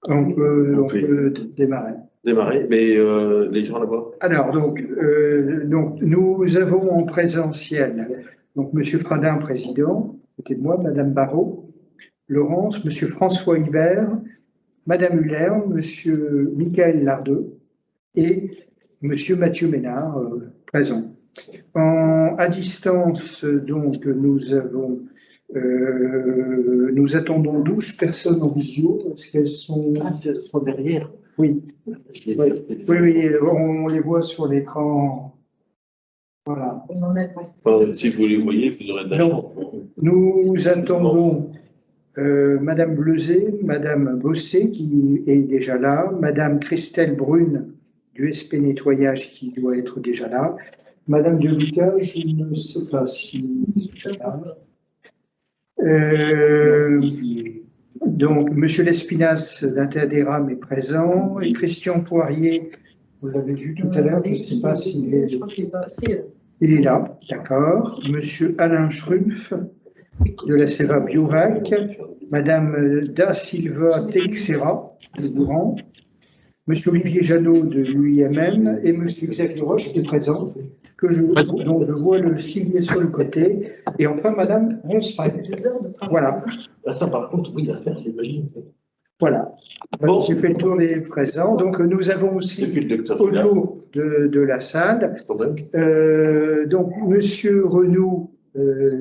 On peut démarrer. Mais les gens là-bas. Alors, donc, nous avons en présentiel, donc, Monsieur Fradin, président, à côté de moi, Madame Barrault, Laurence, Monsieur François Hibert, Madame Huller, Monsieur Michael Lardeux et Monsieur Mathieu Ménard, présent. À distance, donc, nous attendons 12 personnes en visio. Est-ce qu'elles sont... elles sont derrière. Oui. Oui, on les voit sur l'écran. Voilà. Si vous les voyez, vous aurez de la chance. Nous attendons Madame Bleuzet, Madame Bossé qui est déjà là, Madame Christelle Brune du SP Nettoyage qui doit être déjà là, Madame de Lucas, je ne sais pas si... Donc, Monsieur Lespinasse d'Interdéram est présent, et Christian Poirier, vous l'avez vu tout à l'heure, je ne sais pas s'il est... Il est là, d'accord. Monsieur Alain Schrumpf de la CEVA Biovac, Madame Da Silva Texera de Bourran, Monsieur Olivier Janot de l'UIMM et Monsieur Xavier Roche qui est présent, dont je vois le stylet sur le côté, et enfin Madame Ronstret. Voilà. Ça, par contre, oui, à faire, j'imagine. Voilà. Bon. J'ai fait le tour des présents. Donc, nous avons aussi autour de la salle. Donc, Monsieur Renaud,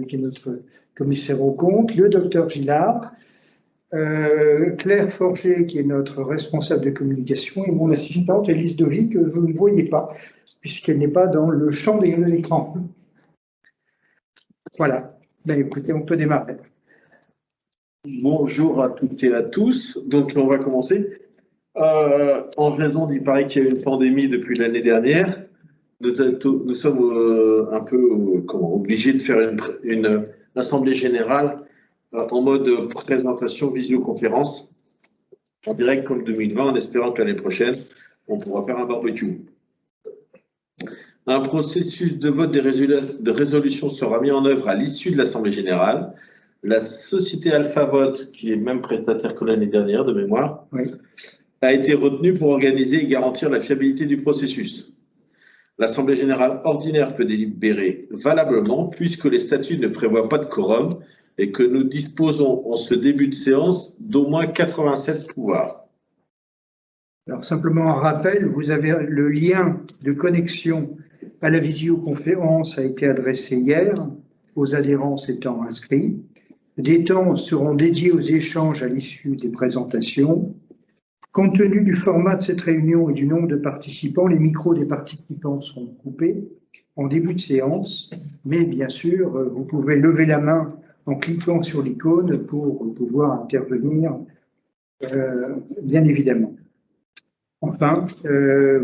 qui est notre commissaire aux comptes, le docteur Gillard, Claire Forger, qui est notre responsable de communication, et mon assistante, Élise Dovy, que vous ne voyez pas, puisqu'elle n'est pas dans le champ de l'écran. Voilà. Ben, écoutez, on peut démarrer. Bonjour à toutes et à tous. Donc, on va commencer. En raison il paraît qu'il y a eu une pandémie depuis l'année dernière, nous sommes un peu obligés de faire une assemblée générale en mode présentation visioconférence en direct comme 2020, en espérant que l'année prochaine, on pourra faire un barbecue. Un processus de vote de résolution sera mis en œuvre à l'issue de l'assemblée générale. La société AlphaVote, qui est même prestataire que l'année dernière de mémoire, oui, a été retenue pour organiser et garantir la fiabilité du processus. L'assemblée générale ordinaire peut délibérer valablement puisque les statuts ne prévoient pas de quorum et que nous disposons en ce début de séance d'au moins 87 pouvoirs. Alors simplement un rappel, vous avez le lien de connexion à la visioconférence a été adressé hier, aux adhérents étant inscrits. Des temps seront dédiés aux échanges à l'issue des présentations. Compte tenu du format de cette réunion et du nombre de participants, les micros des participants seront coupés en début de séance, mais bien sûr, vous pouvez lever la main en cliquant sur l'icône pour pouvoir intervenir, bien évidemment. Enfin,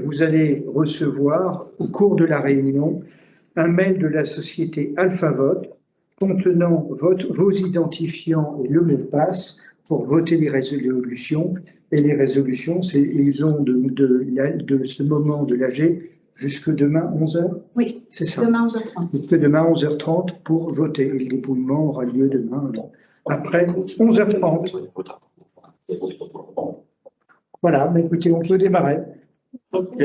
vous allez recevoir au cours de la réunion un mail de la société AlphaVote contenant vos identifiants et le mot de passe pour voter les résolutions. Et les résolutions, ils ont de ce moment de l'AG jusque demain 11h. Oui, c'est ça. Demain 11h30. Jusque demain 11h30 pour voter. Et le dépouillement aura lieu demain après 11h30. Voilà, mais écoutez, on peut démarrer. Ok.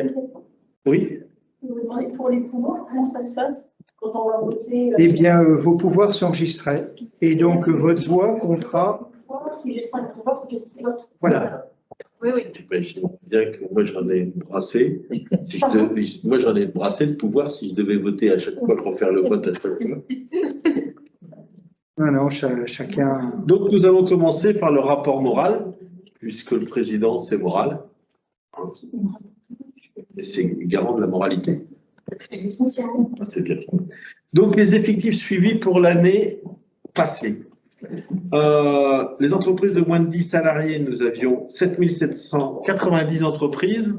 Oui. Vous demandez pour les pouvoirs, comment ça se passe quand on va voter? Eh bien, vos pouvoirs s'enregistreraient. Et donc, votre voix comptera. Si j'ai 5 pouvoirs, j'ai 6 votes. Voilà. Oui, oui. J'imagine bien que moi, j'en ai brassé. Moi, j'en ai brassé de pouvoir si je devais voter à chaque fois, refaire le vote à chaque fois. Non, chacun. Donc, nous allons commencer par le rapport moral, puisque le président, c'est moral. Et c'est garant de la moralité. C'est bien. Donc, les effectifs suivis pour l'année passée. Les entreprises de moins de 10 salariés, nous avions 7790 entreprises.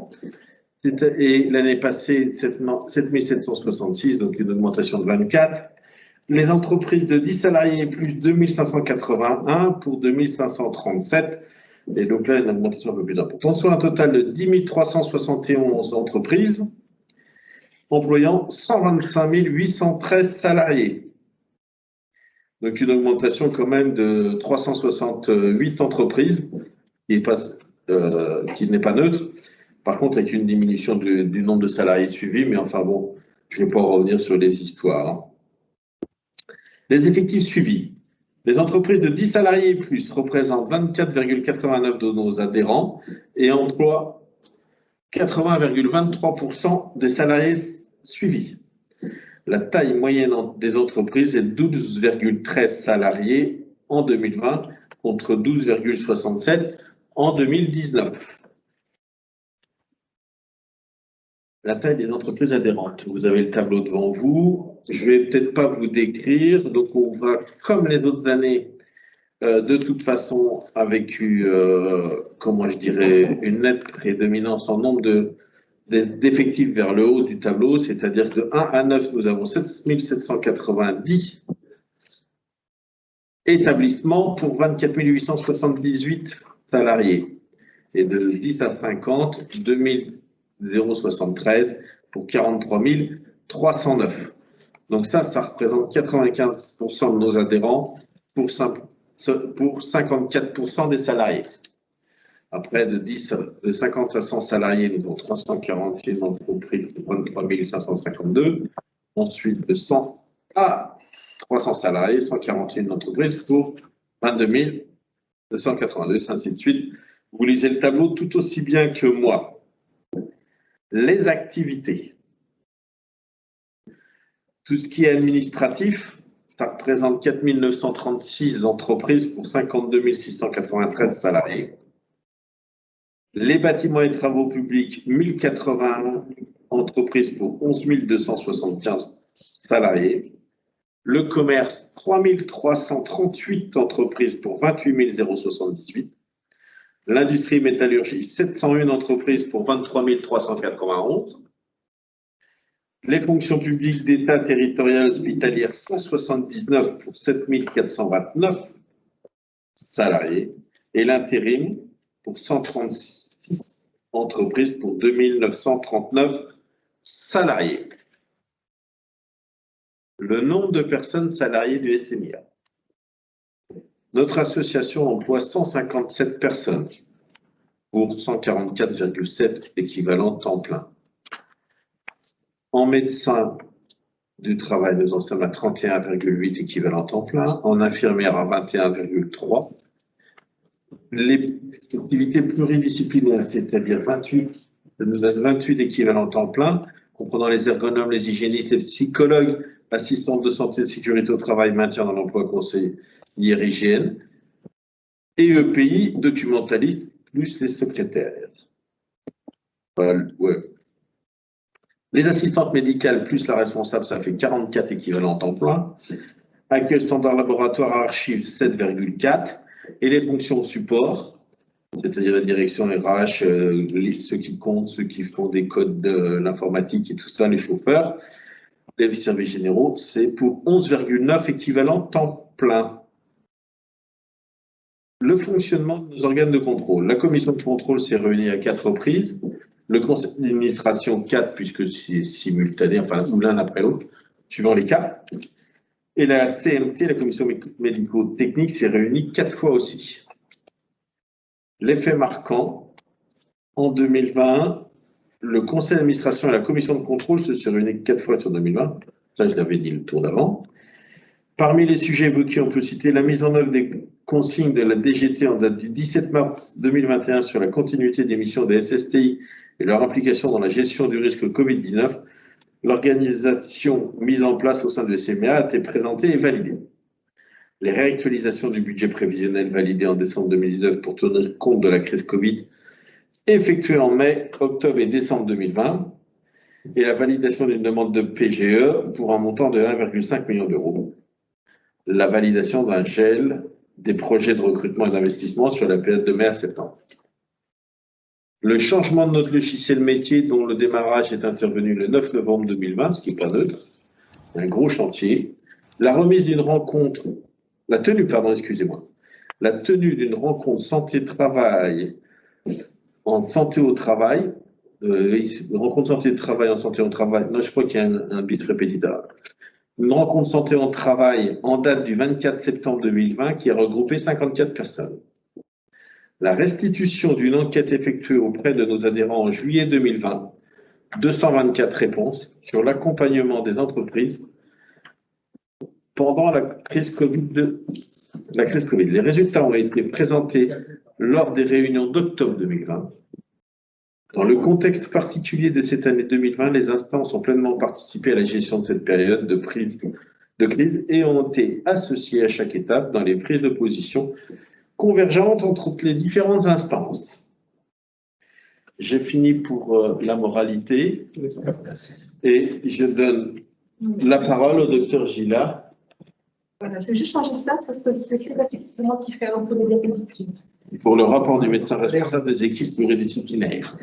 Et l'année passée, 7766, donc une augmentation de 24. Les entreprises de 10 salariés et plus, 2581 pour 2537. Et donc là, une augmentation un peu plus importante, soit un total de 10 371 entreprises, employant 125 813 salariés. Donc une augmentation quand même de 368 entreprises qui n'est pas neutre. Par contre, avec une diminution du nombre de salariés suivis, mais enfin bon, je ne vais pas revenir sur les histoires. Hein. Les effectifs suivis. Les entreprises de 10 salariés et plus représentent 24,89% de nos adhérents et emploient 80,23% des salariés suivis. La taille moyenne des entreprises est 12,13 salariés en 2020 contre 12,67 en 2019. La taille des entreprises adhérentes. Vous avez le tableau devant vous. Je ne vais peut-être pas vous décrire. Donc, on va, comme les autres années, de toute façon, avec comment je dirais, une nette prédominance en nombre d'effectifs vers le haut du tableau, c'est-à-dire de 1 à 9, nous avons 7790 établissements pour 24 878 salariés. Et de 10 à 50, 2073 pour 43 309. Donc ça représente 95% de nos adhérents pour 54% des salariés. Après, de 50 à 100 salariés, nous avons 341 entreprises pour 23 552. Ensuite, de 100 à 300 salariés, 141 entreprises pour 22 282, ainsi de suite. Vous lisez le tableau tout aussi bien que moi. Les activités. Tout ce qui est administratif, ça représente 4 936 entreprises pour 52 693 salariés. Les bâtiments et travaux publics, 1081 entreprises pour 11 275 salariés. Le commerce, 3 338 entreprises pour 28 078. L'industrie métallurgie, 701 entreprises pour 23 391. Les fonctions publiques d'État territoriales hospitalières, 179 pour 7 429 salariés. Et l'intérim, pour 136 entreprises pour 2 939 salariés. Le nombre de personnes salariées du SMIA. Notre association emploie 157 personnes pour 144,7 équivalents temps plein. En médecin du travail, nous en sommes à 31,8 équivalents temps plein. En infirmière, à 21,3. Les activités pluridisciplinaires, c'est-à-dire 28 équivalents temps plein, comprenant les ergonomes, les hygiénistes, les psychologues, assistantes de santé et de sécurité au travail, maintien dans l'emploi, conseillère hygiène, et EPI, documentaliste, plus les secrétaires. Voilà, ouais. Les assistantes médicales plus la responsable, ça fait 44 équivalents temps plein. Accueil standard laboratoire archives, 7,4. Et les fonctions support, c'est-à-dire la direction RH, ceux qui comptent, ceux qui font des codes de l'informatique et tout ça, les chauffeurs, les services généraux, c'est pour 11,9 équivalents temps plein. Le fonctionnement de nos organes de contrôle. La commission de contrôle s'est réunie à 4 reprises. Le conseil d'administration 4, puisque c'est simultané, enfin l'un après l'autre, suivant les cas. Et la CMT, la commission médico-technique, s'est réunie 4 fois aussi. L'effet marquant, en 2020, le conseil d'administration et la commission de contrôle se sont réunis 4 fois sur 2020. Ça, je l'avais dit le tour d'avant. Parmi les sujets évoqués, on peut citer la mise en œuvre des consignes de la DGT en date du 17 mars 2021 sur la continuité des missions des SSTI et leur implication dans la gestion du risque Covid-19. L'organisation mise en place au sein de SMIA a été présentée et validée. Les réactualisations du budget prévisionnel validé en décembre 2019 pour tenir compte de la crise Covid, effectuées en mai, octobre et décembre 2020, et la validation d'une demande de PGE pour un montant de 1,5 million d'euros. La validation d'un gel des projets de recrutement et d'investissement sur la période de mai à septembre. Le changement de notre logiciel métier dont le démarrage est intervenu le 9 novembre 2020, ce qui n'est pas neutre, un gros chantier. La remise d'une rencontre, la tenue d'une rencontre santé-travail en santé au travail, une rencontre santé de travail en santé au travail, non, je crois qu'il y a un bis répétiteur. Une rencontre santé au travail en date du 24 septembre 2020 qui a regroupé 54 personnes. la restitution d'une enquête effectuée auprès de nos adhérents en juillet 2020, 224 réponses sur l'accompagnement des entreprises pendant la crise Covid. Les résultats ont été présentés lors des réunions d'octobre 2020. Dans le contexte particulier de cette année 2020, les instances ont pleinement participé à la gestion de cette période de crise et ont été associées à chaque étape dans les prises de position convergentes entre les différentes instances. J'ai fini pour la moralité et je donne la parole au docteur Gillard. Voilà, je vais juste changer de place parce que c'est moi qui fais avancer les diapositives. Pour le rapport du médecin responsable des équipes pluridisciplinaires.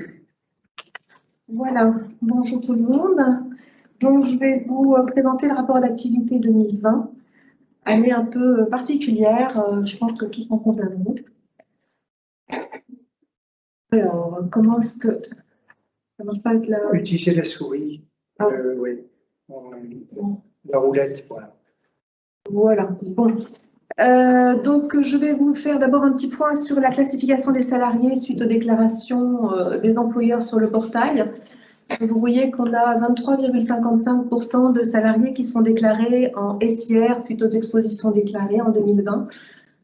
Voilà, bonjour tout le monde. Donc, je vais vous présenter le rapport d'activité 2020, année un peu particulière, je pense que tous en conviendront. Alors, comment est-ce que ça marche pas avec la... Utiliser la souris. Ah. Oui. La roulette, voilà. Voilà, bon. Donc, je vais vous faire d'abord un petit point sur la classification des salariés suite aux déclarations des employeurs sur le portail. Vous voyez qu'on a 23,55% de salariés qui sont déclarés en SIR suite aux expositions déclarées en 2020,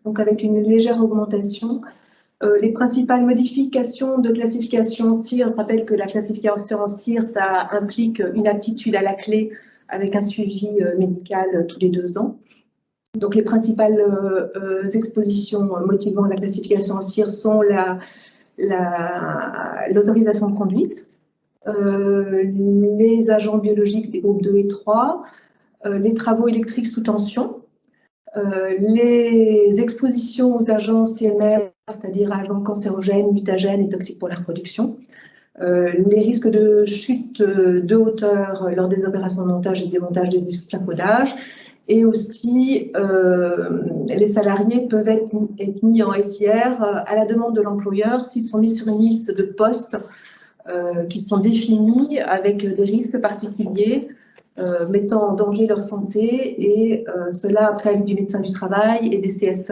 donc avec une légère augmentation. Les principales modifications de classification CIR, je rappelle que la classification en CIR, ça implique une aptitude à la clé avec un suivi médical tous les 2 ans. Donc, les principales expositions motivant la classification en CIR sont l'autorisation de conduite, les agents biologiques des groupes 2 et 3, les travaux électriques sous tension, les expositions aux agents CMR, c'est-à-dire agents cancérogènes, mutagènes et toxiques pour la reproduction, les risques de chute de hauteur lors des opérations de montage et démontage des disques scaphodages, et aussi les salariés peuvent être mis en SIR à la demande de l'employeur s'ils sont mis sur une liste de postes qui sont définis avec des risques particuliers mettant en danger leur santé, et cela après avis du médecin du travail et des CSE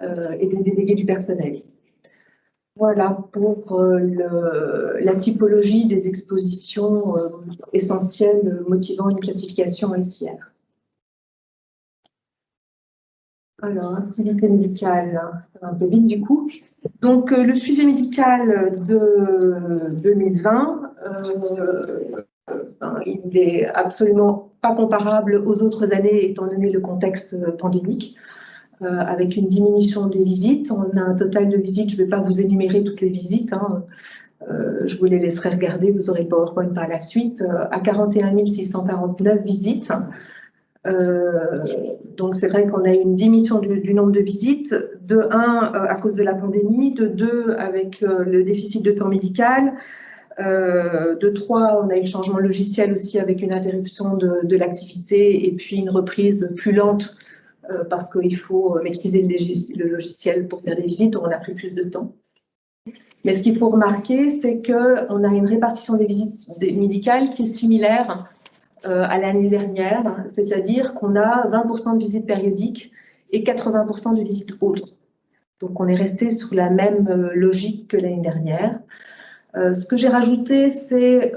et des délégués du personnel. Voilà pour la typologie des expositions essentielles motivant une classification en SIR. Alors, activité médicale, ça va un peu vite du coup. Donc, le suivi médical de 2020, il n'est absolument pas comparable aux autres années étant donné le contexte pandémique, avec une diminution des visites. On a un total de visites, je ne vais pas vous énumérer toutes les visites, hein, je vous les laisserai regarder, vous aurez PowerPoint par la suite, à 41 649 visites. Donc c'est vrai qu'on a une diminution du nombre de visites, de 1 à cause de la pandémie, de 2 avec le déficit de temps médical, de 3 on a eu le changement logiciel aussi avec une interruption de l'activité et puis une reprise plus lente parce qu'il faut maîtriser le logiciel pour faire des visites, donc on a pris plus de temps. Mais ce qu'il faut remarquer, c'est qu'on a une répartition des visites médicales qui est similaire à l'année dernière, c'est-à-dire qu'on a 20% de visites périodiques et 80% de visites autres. Donc on est resté sur la même logique que l'année dernière. Ce que j'ai rajouté, c'est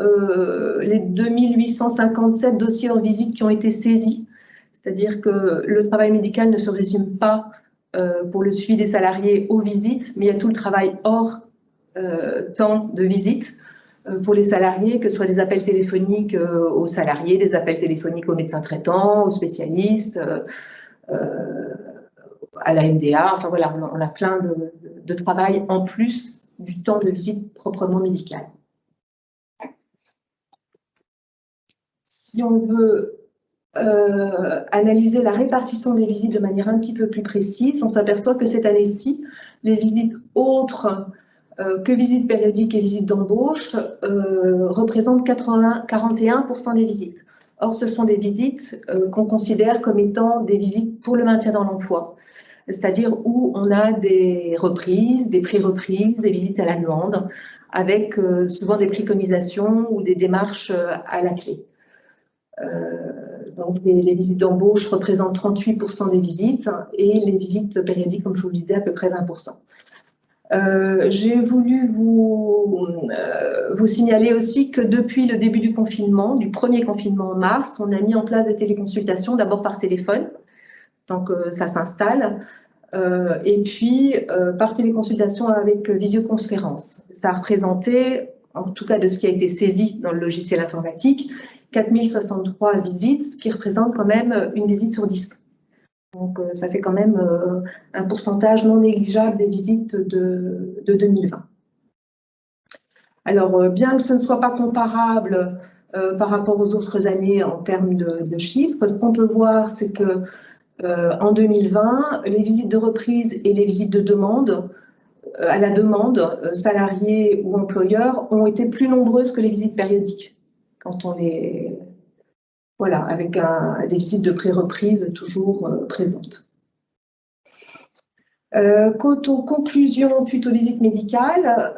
les 2857 dossiers en visite qui ont été saisis, c'est-à-dire que le travail médical ne se résume pas pour le suivi des salariés aux visites, mais il y a tout le travail hors temps de visite pour les salariés, que ce soit des appels téléphoniques aux salariés, des appels téléphoniques aux médecins traitants, aux spécialistes, à la MDA, enfin voilà, on a plein de travail en plus du temps de visite proprement médical. Si on veut analyser la répartition des visites de manière un petit peu plus précise, on s'aperçoit que cette année-ci, les visites autres que visites périodiques et visites d'embauche représentent 41% des visites. Or, ce sont des visites qu'on considère comme étant des visites pour le maintien dans l'emploi, c'est-à-dire où on a des reprises, des pré-reprises, des visites à la demande, avec souvent des préconisations ou des démarches à la clé. Donc, les visites d'embauche représentent 38% des visites et les visites périodiques, comme je vous le disais, à peu près 20%. J'ai voulu vous signaler aussi que depuis le début du confinement, du premier confinement en mars, on a mis en place des téléconsultations, d'abord par téléphone, donc ça s'installe, et puis par téléconsultation avec visioconférence. Ça a représenté, en tout cas de ce qui a été saisi dans le logiciel informatique, 4063 visites, ce qui représente quand même une visite sur 10. Donc, ça fait quand même un pourcentage non négligeable des visites de 2020. Alors, bien que ce ne soit pas comparable par rapport aux autres années en termes de chiffres, ce qu'on peut voir, c'est que en 2020, les visites de reprise et les visites de demande, à la demande, salariés ou employeurs, ont été plus nombreuses que les visites périodiques. Quand on les... Voilà, avec des visites de pré-reprise toujours présentes. Quant aux conclusions suite aux visites médicales,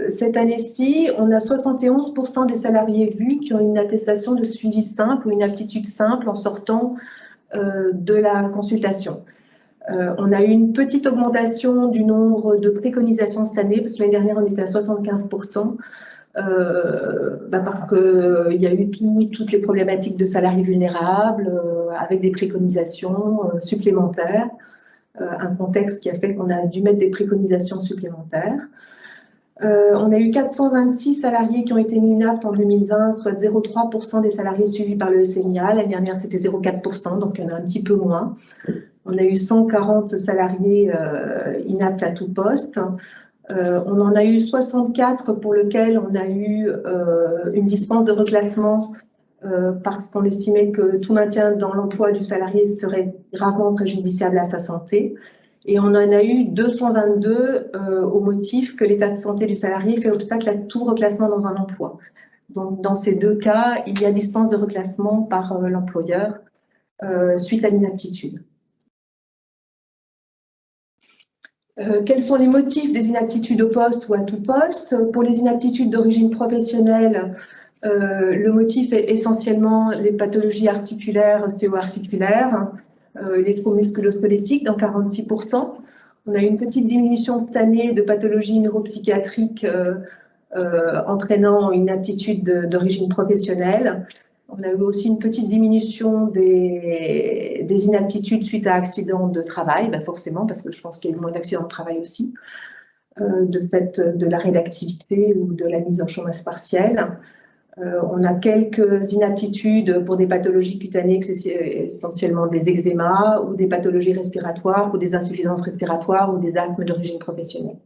cette année-ci, on a 71% des salariés vus qui ont une attestation de suivi simple ou une aptitude simple en sortant de la consultation. On a eu une petite augmentation du nombre de préconisations cette année, parce que l'année dernière, on était à 75%. Parce qu'il y a eu toutes les problématiques de salariés vulnérables, avec des préconisations supplémentaires, un contexte qui a fait qu'on a dû mettre des préconisations supplémentaires. On a eu 426 salariés qui ont été mis inaptes en 2020, soit 0,3% des salariés suivis par le SNIA. L'année dernière, c'était 0,4%, donc il y en a un petit peu moins. On a eu 140 salariés inaptes à tout poste. On en a eu 64 pour lesquels on a eu une dispense de reclassement parce qu'on estimait que tout maintien dans l'emploi du salarié serait gravement préjudiciable à sa santé. Et on en a eu 222 au motif que l'état de santé du salarié fait obstacle à tout reclassement dans un emploi. Donc, dans ces deux cas, il y a dispense de reclassement par l'employeur suite à l'inaptitude. Quels sont les motifs des inaptitudes au poste ou à tout poste? Pour les inaptitudes d'origine professionnelle, le motif est essentiellement les pathologies articulaires, ostéo-articulaires, les troubles musculo-squelettiques dans 46%. On a eu une petite diminution cette année de pathologies neuropsychiatriques entraînant une inaptitude d'origine professionnelle. On a eu aussi une petite diminution des inaptitudes suite à accident de travail, forcément, parce que je pense qu'il y a eu moins d'accidents de travail aussi, de fait de l'arrêt d'activité ou de la mise en chômage partiel. On a quelques inaptitudes pour des pathologies cutanées, essentiellement des eczémas ou des pathologies respiratoires ou des insuffisances respiratoires ou des asthmes d'origine professionnelle.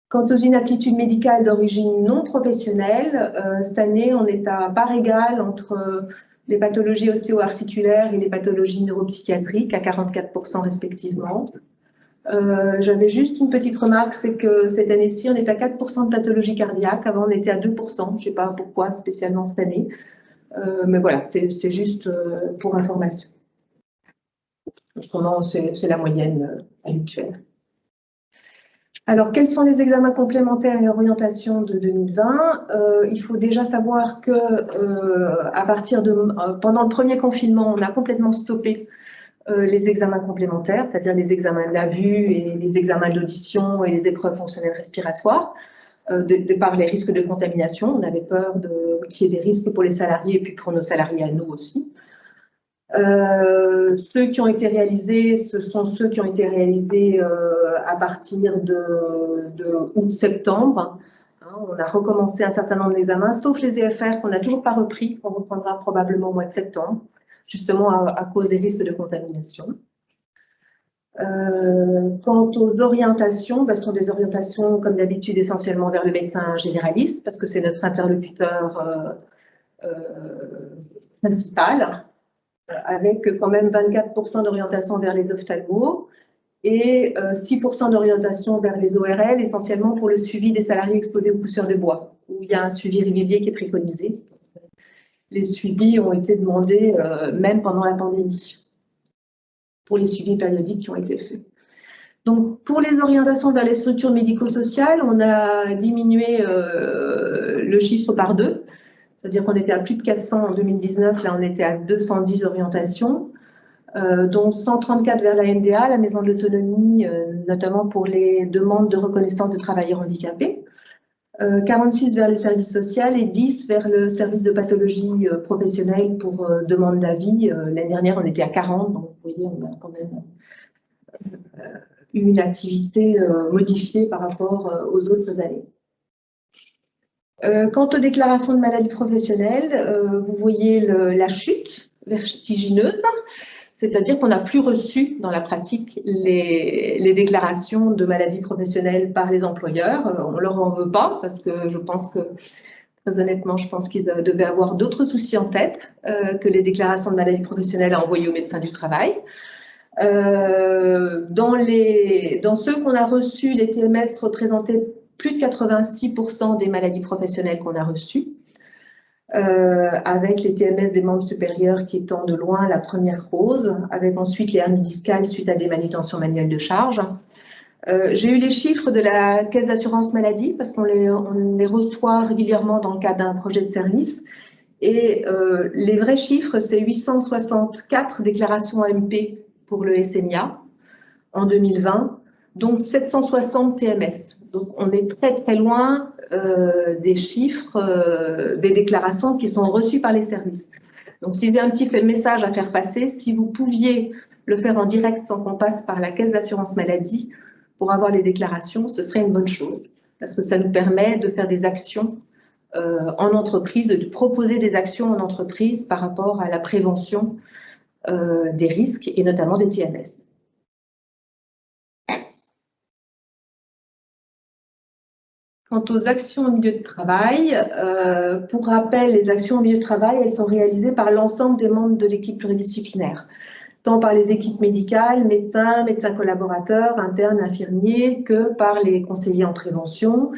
Quant aux inaptitudes médicales d'origine non professionnelle, cette année, on est à part égale entre les pathologies ostéo-articulaires et les pathologies neuropsychiatriques, à 44% respectivement. J'avais juste une petite remarque, c'est que cette année-ci, on est à 4% de pathologie cardiaque. Avant, on était à 2%. Je ne sais pas pourquoi spécialement cette année. Mais voilà, c'est juste pour information. Autrement, c'est la moyenne habituelle. Alors, quels sont les examens complémentaires et orientation de 2020? Il faut déjà savoir que pendant le premier confinement, on a complètement stoppé les examens complémentaires, c'est-à-dire les examens de la vue et les examens d'audition et les épreuves fonctionnelles respiratoires, de par les risques de contamination. On avait peur qu'il y ait des risques pour les salariés et puis pour nos salariés à nous aussi. Ceux qui ont été réalisés, ce sont ceux qui ont été réalisés à partir de août-septembre. On a recommencé un certain nombre d'examens, sauf les EFR qu'on n'a toujours pas repris, qu'on reprendra probablement au mois de septembre, justement à cause des risques de contamination. Quant aux orientations, ce sont des orientations, comme d'habitude, essentiellement vers le médecin généraliste, parce que c'est notre interlocuteur principal, avec quand même 24% d'orientation vers les ophtalmos et 6% d'orientation vers les ORL, essentiellement pour le suivi des salariés exposés aux poussières de bois, où il y a un suivi régulier qui est préconisé. Les suivis ont été demandés même pendant la pandémie, pour les suivis périodiques qui ont été faits. Donc, pour les orientations vers les structures médico-sociales, on a diminué le chiffre par 2. C'est-à-dire qu'on était à plus de 400 en 2019, là on était à 210 orientations. dont 134 vers la MDA, la Maison de l'Autonomie, notamment pour les demandes de reconnaissance de travailleurs handicapés. 46 vers le service social et 10 vers le service de pathologie professionnelle pour demande d'avis. L'année dernière, on était à 40, donc vous voyez, on a quand même une activité modifiée par rapport aux autres années. Quant aux déclarations de maladies professionnelles, vous voyez la chute vertigineuse, c'est-à-dire qu'on n'a plus reçu dans la pratique les déclarations de maladies professionnelles par les employeurs. On ne leur en veut pas parce que je pense que, très honnêtement, je pense qu'ils devaient avoir d'autres soucis en tête que les déclarations de maladies professionnelles à envoyer aux médecins du travail. Dans ceux qu'on a reçus, les TMS représentaient plus de 86% des maladies professionnelles qu'on a reçues. Avec les TMS des membres supérieurs qui étant de loin la première cause, avec ensuite les hernies discales suite à des manutentions manuelles de charge. J'ai eu les chiffres de la caisse d'assurance maladie parce qu'on les reçoit régulièrement dans le cadre d'un projet de service. Et les vrais chiffres, c'est 864 déclarations AMP pour le SNIA en 2020, donc 760 TMS. Donc on est très très loin des chiffres, des déclarations qui sont reçues par les services. Donc s'il y a un petit message à faire passer, si vous pouviez le faire en direct sans qu'on passe par la caisse d'assurance maladie pour avoir les déclarations, ce serait une bonne chose parce que ça nous permet de faire des actions en entreprise, de proposer des actions en entreprise par rapport à la prévention des risques et notamment des TMS. Quant aux actions au milieu de travail, pour rappel, les actions au milieu de travail, elles sont réalisées par l'ensemble des membres de l'équipe pluridisciplinaire, tant par les équipes médicales, médecins, médecins collaborateurs, internes, infirmiers, que par les conseillers en prévention,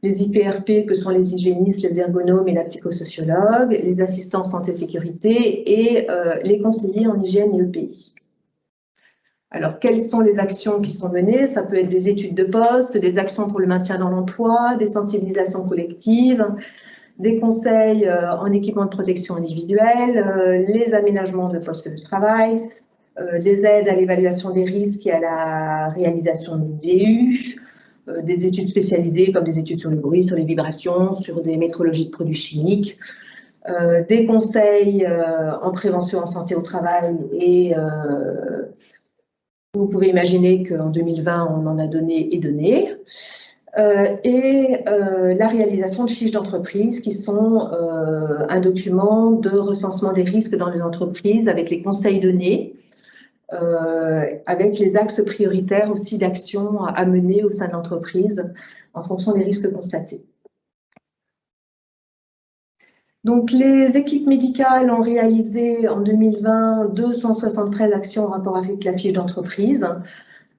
les IPRP que sont les hygiénistes, les ergonomes et la psychosociologue, les assistants santé-sécurité et les conseillers en hygiène et EPI. Alors, quelles sont les actions qui sont menées? Ça peut être des études de poste, des actions pour le maintien dans l'emploi, des sensibilisations collectives, des conseils en équipement de protection individuelle, les aménagements de postes de travail, des aides à l'évaluation des risques et à la réalisation du DU, des études spécialisées comme des études sur le bruit, sur les vibrations, sur des métrologies de produits chimiques, des conseils en prévention en santé au travail et vous pouvez imaginer qu'en 2020, on en a donné et donné. La réalisation de fiches d'entreprise qui sont un document de recensement des risques dans les entreprises avec les conseils donnés, avec les axes prioritaires aussi d'action à mener au sein de l'entreprise en fonction des risques constatés. Donc, les équipes médicales ont réalisé en 2020 273 actions en rapport avec la fiche d'entreprise,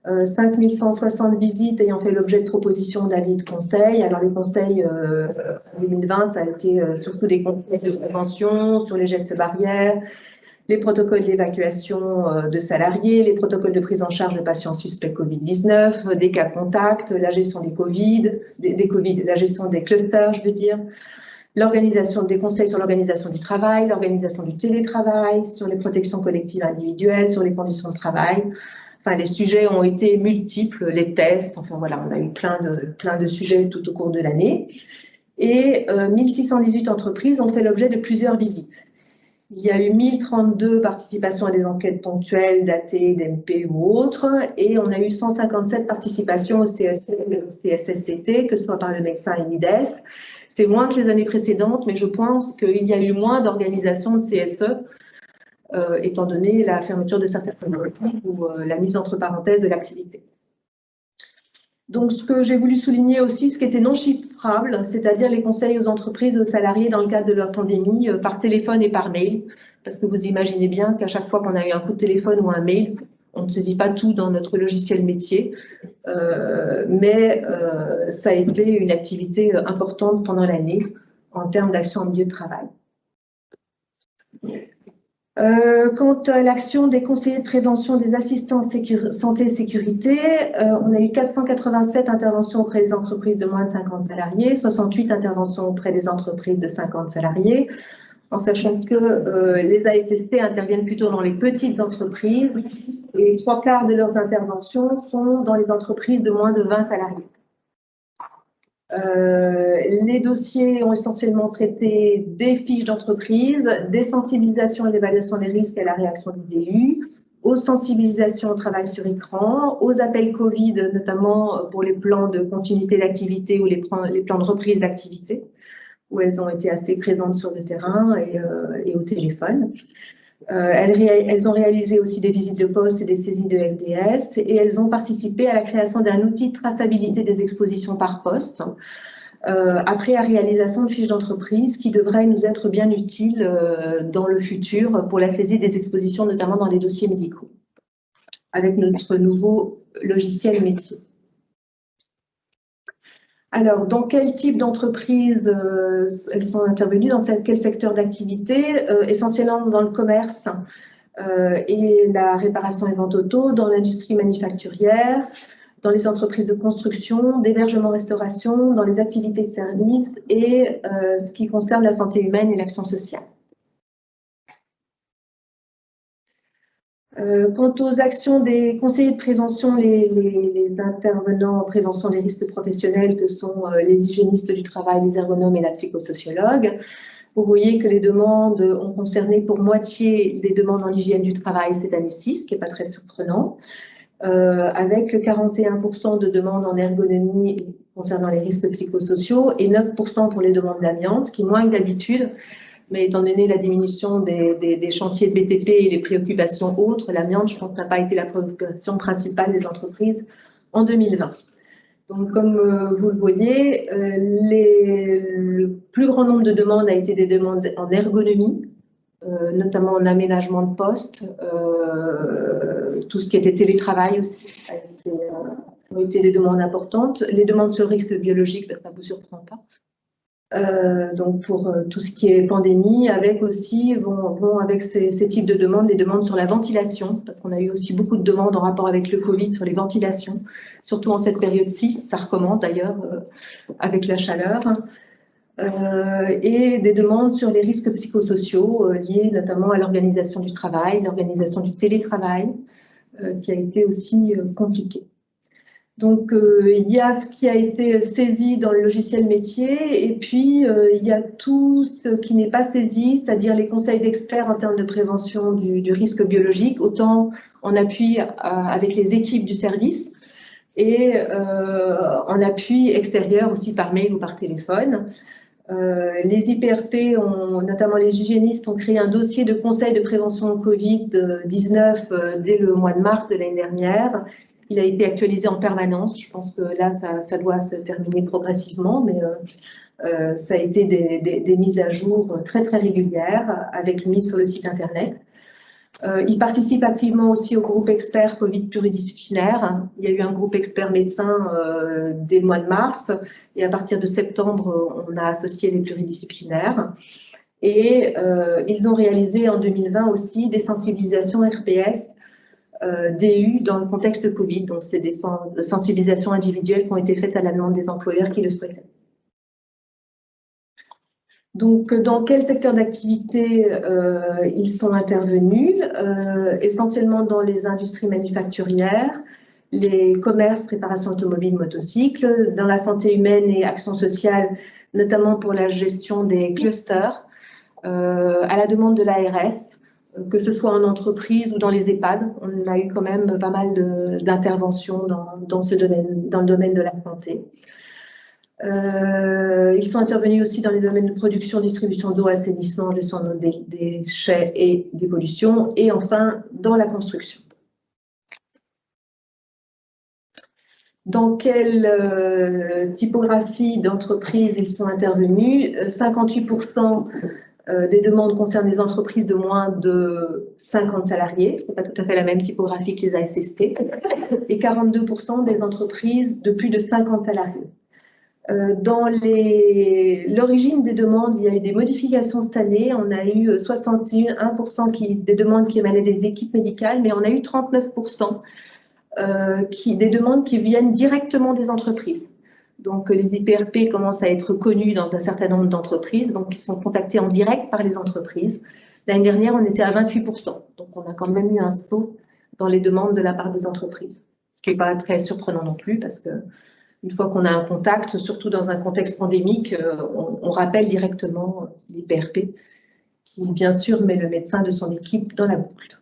5160 visites ayant fait l'objet de propositions d'avis de conseils. Alors, les conseils en 2020, ça a été surtout des conseils de prévention sur les gestes barrières, les protocoles d'évacuation de salariés, les protocoles de prise en charge de patients suspects Covid-19, des cas contacts, la gestion des Covid, la gestion des clusters, je veux dire, l'organisation des conseils sur l'organisation du travail, l'organisation du télétravail, sur les protections collectives individuelles, sur les conditions de travail. Enfin, les sujets ont été multiples, les tests, enfin voilà, on a eu plein de sujets tout au cours de l'année. Et 1618 entreprises ont fait l'objet de plusieurs visites. Il y a eu 1032 participations à des enquêtes ponctuelles datées d'MP ou autres, et on a eu 157 participations au CSSCT, que ce soit par le médecin et l'IDES. C'est moins que les années précédentes, mais je pense qu'il y a eu moins d'organisations de CSE, étant donné la fermeture de certaines entreprises ou la mise entre parenthèses de l'activité. Donc, ce que j'ai voulu souligner aussi, ce qui était non chiffrable, c'est-à-dire les conseils aux entreprises, aux salariés dans le cadre de leur pandémie, par téléphone et par mail, parce que vous imaginez bien qu'à chaque fois qu'on a eu un coup de téléphone ou un mail, on ne saisit pas tout dans notre logiciel métier, mais ça a été une activité importante pendant l'année en termes d'action en milieu de travail. Quant à l'action des conseillers de prévention des assistants santé et sécurité, on a eu 487 interventions auprès des entreprises de moins de 50 salariés, 68 interventions auprès des entreprises de 50 salariés, en sachant que les ASST interviennent plutôt dans les petites entreprises et 3/4 de leurs interventions sont dans les entreprises de moins de 20 salariés. Les dossiers ont essentiellement traité des fiches d'entreprise, des sensibilisations et l'évaluation des risques et la réaction du DU, aux sensibilisations au travail sur écran, aux appels Covid, notamment pour les plans de continuité d'activité ou les plans de reprise d'activité, où elles ont été assez présentes sur le terrain et au téléphone. Elles ont réalisé aussi des visites de poste et des saisies de FDS et elles ont participé à la création d'un outil de traçabilité des expositions par poste après la réalisation de fiches d'entreprise qui devrait nous être bien utile dans le futur pour la saisie des expositions, notamment dans les dossiers médicaux, avec notre nouveau logiciel métier. Alors, dans quel type d'entreprise elles sont intervenues, dans quel secteur d'activité? Essentiellement dans le commerce et la réparation et vente auto, dans l'industrie manufacturière, dans les entreprises de construction, d'hébergement-restauration, dans les activités de service et ce qui concerne la santé humaine et l'action sociale. Quant aux actions des conseillers de prévention, les intervenants en prévention des risques professionnels que sont les hygiénistes du travail, les ergonomes et la psychosociologue, vous voyez que les demandes ont concerné pour moitié des demandes en hygiène du travail cette année-ci, ce qui n'est pas très surprenant, avec 41% de demandes en ergonomie concernant les risques psychosociaux et 9% pour les demandes d'amiante, qui est moins que d'habitude. Mais étant donné la diminution des chantiers de BTP et les préoccupations autres, l'amiante, je pense, n'a pas été la préoccupation principale des entreprises en 2020. Donc, comme vous le voyez, le plus grand nombre de demandes a été des demandes en ergonomie, notamment en aménagement de poste, tout ce qui était télétravail aussi ont été des demandes importantes. Les demandes sur risque biologique, ça ne vous surprend pas. Donc pour tout ce qui est pandémie, avec aussi vont avec ces types de demandes, les demandes sur la ventilation, parce qu'on a eu aussi beaucoup de demandes en rapport avec le Covid sur les ventilations, surtout en cette période-ci, ça recommande d'ailleurs avec la chaleur, et des demandes sur les risques psychosociaux liés notamment à l'organisation du travail, l'organisation du télétravail, qui a été aussi compliqué. Donc, il y a ce qui a été saisi dans le logiciel métier et puis il y a tout ce qui n'est pas saisi, c'est-à-dire les conseils d'experts en termes de prévention du risque biologique, autant en appui avec les équipes du service et en appui extérieur aussi par mail ou par téléphone. Les IPRP, notamment les hygiénistes, ont créé un dossier de conseil de prévention Covid-19 dès le mois de mars de l'année dernière. Il a été actualisé en permanence. Je pense que là, ça doit se terminer progressivement, mais ça a été des mises à jour très, très régulières avec mise sur le site Internet. Il participe activement aussi au groupe expert Covid pluridisciplinaire. Il y a eu un groupe expert médecin dès le mois de mars et à partir de septembre, on a associé les pluridisciplinaires. Et ils ont réalisé en 2020 aussi des sensibilisations RPS DU dans le contexte Covid. Donc, c'est des sensibilisations individuelles qui ont été faites à la demande des employeurs qui le souhaitaient. Donc, dans quel secteur d'activité ils sont intervenus? Essentiellement dans les industries manufacturières, les commerces, réparation automobile, motocycles, dans la santé humaine et action sociale, notamment pour la gestion des clusters, à la demande de l'ARS, que ce soit en entreprise ou dans les EHPAD. On a eu quand même pas mal d'interventions dans le domaine de la santé. Ils sont intervenus aussi dans les domaines de production, distribution d'eau, assainissement, gestion des déchets et des pollutions, et enfin dans la construction. Dans quelle typographie d'entreprise ils sont intervenus? 58% des demandes concernent des entreprises de moins de 50 salariés, ce n'est pas tout à fait la même typographie que les ASST, et 42% des entreprises de plus de 50 salariés. Dans l'origine des demandes, il y a eu des modifications cette année. On a eu 61% des demandes qui émanaient des équipes médicales, mais on a eu 39% des demandes qui viennent directement des entreprises. Donc, les IPRP commencent à être connus dans un certain nombre d'entreprises, donc ils sont contactés en direct par les entreprises. L'année dernière, on était à 28%, donc on a quand même eu un saut dans les demandes de la part des entreprises, ce qui n'est pas très surprenant non plus, parce que une fois qu'on a un contact, surtout dans un contexte pandémique, on rappelle directement l'IPRP, qui bien sûr met le médecin de son équipe dans la boucle.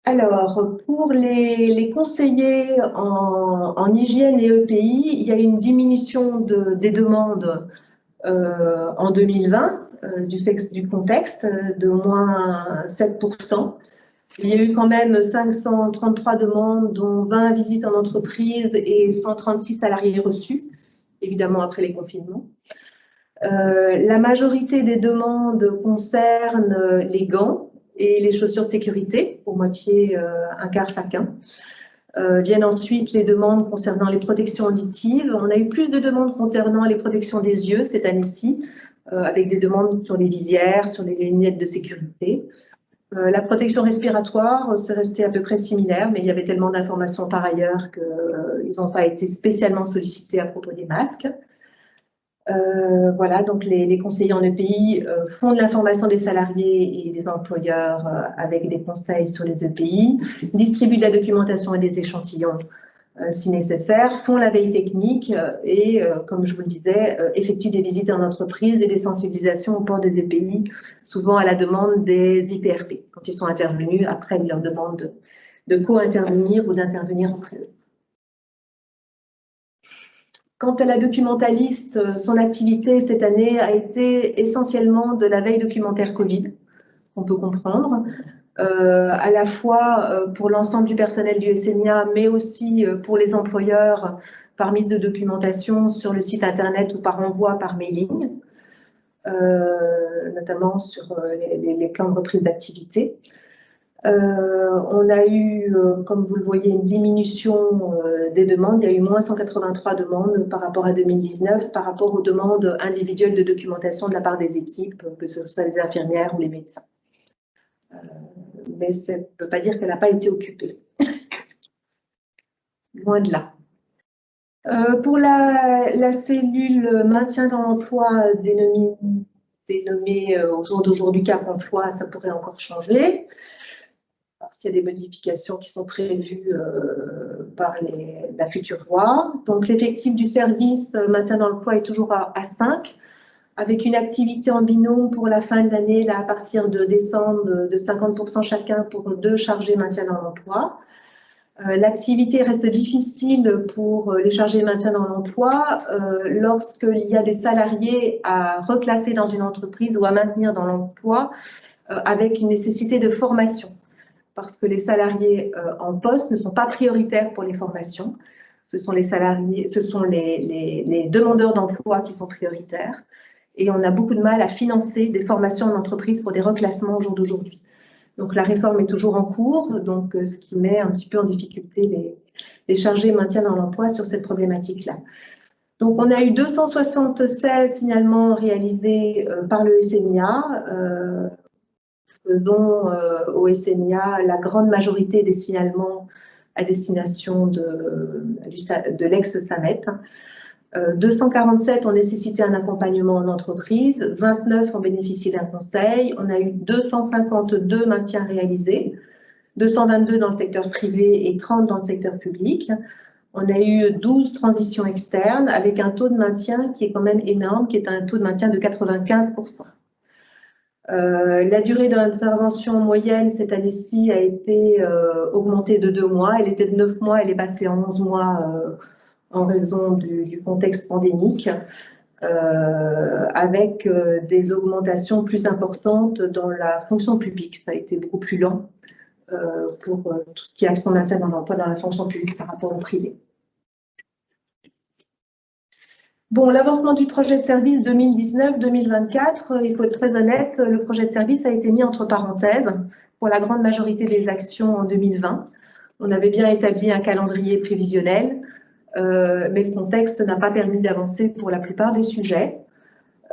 Alors, pour les conseillers en hygiène et EPI, il y a eu une diminution des demandes en 2020 du fait du contexte de moins 7%. Il y a eu quand même 533 demandes, dont 20 visites en entreprise et 136 salariés reçus, évidemment après les confinements. La majorité des demandes concernent les gants et les chaussures de sécurité, pour moitié un quart chacun. Viennent ensuite les demandes concernant les protections auditives. On a eu plus de demandes concernant les protections des yeux cette année-ci, avec des demandes sur les visières, sur les lunettes de sécurité. La protection respiratoire, c'est resté à peu près similaire, mais il y avait tellement d'informations par ailleurs qu'ils n'ont pas été spécialement sollicités à propos des masques. Voilà, donc les conseillers en EPI font de l'information des salariés et des employeurs avec des conseils sur les EPI, distribuent de la documentation et des échantillons si nécessaire, font la veille technique et, comme je vous le disais, effectuent des visites en entreprise et des sensibilisations au port des EPI, souvent à la demande des IPRP, quand ils sont intervenus après leur demande de co-intervenir ou d'intervenir auprès d'eux. Quant à la documentaliste, son activité cette année a été essentiellement de la veille documentaire Covid, on peut comprendre, à la fois pour l'ensemble du personnel du SNIA, mais aussi pour les employeurs par mise de documentation sur le site internet ou par envoi par mailing, notamment sur les plans de reprise d'activité. On a eu, comme vous le voyez, une diminution des demandes. Il y a eu moins 183 demandes par rapport à 2019, par rapport aux demandes individuelles de documentation de la part des équipes, que ce soit les infirmières ou les médecins. Mais ça ne veut pas dire qu'elle n'a pas été occupée. Loin de là. Pour la cellule maintien dans l'emploi dénommée au jour d'aujourd'hui Cap Emploi, ça pourrait encore changer, parce qu'il y a des modifications qui sont prévues par la future loi. Donc l'effectif du service maintien dans l'emploi est toujours à 5, avec une activité en binôme pour la fin de l'année, là, à partir de décembre, de 50% chacun pour 2 chargés maintien dans l'emploi. L'activité reste difficile pour les chargés maintien dans l'emploi lorsqu'il y a des salariés à reclasser dans une entreprise ou à maintenir dans l'emploi avec une nécessité de formation. Parce que les salariés en poste ne sont pas prioritaires pour les formations. Ce sont les salariés, ce sont les demandeurs d'emploi qui sont prioritaires. Et on a beaucoup de mal à financer des formations en entreprise pour des reclassements au jour d'aujourd'hui. Donc la réforme est toujours en cours, donc ce qui met un petit peu en difficulté les chargés maintien dans l'emploi sur cette problématique-là. Donc on a eu 276 signalements réalisés par le SNIA, dont au SNIA la grande majorité des signalements à destination de l'ex-SAMET. 247 ont nécessité un accompagnement en entreprise, 29 ont bénéficié d'un conseil, on a eu 252 maintiens réalisés, 222 dans le secteur privé et 30 dans le secteur public. On a eu 12 transitions externes avec un taux de maintien qui est quand même énorme, qui est un taux de maintien de 95%. La durée d'intervention moyenne cette année-ci a été augmentée de 2 mois. Elle était de 9 mois, elle est passée en 11 mois en raison du contexte pandémique, avec des augmentations plus importantes dans la fonction publique. Ça a été beaucoup plus lent pour tout ce qui est action maintien dans l'emploi dans la fonction publique par rapport au privé. Bon, l'avancement du projet de service 2019-2024, il faut être très honnête, le projet de service a été mis entre parenthèses pour la grande majorité des actions en 2020. On avait bien établi un calendrier prévisionnel, mais le contexte n'a pas permis d'avancer pour la plupart des sujets.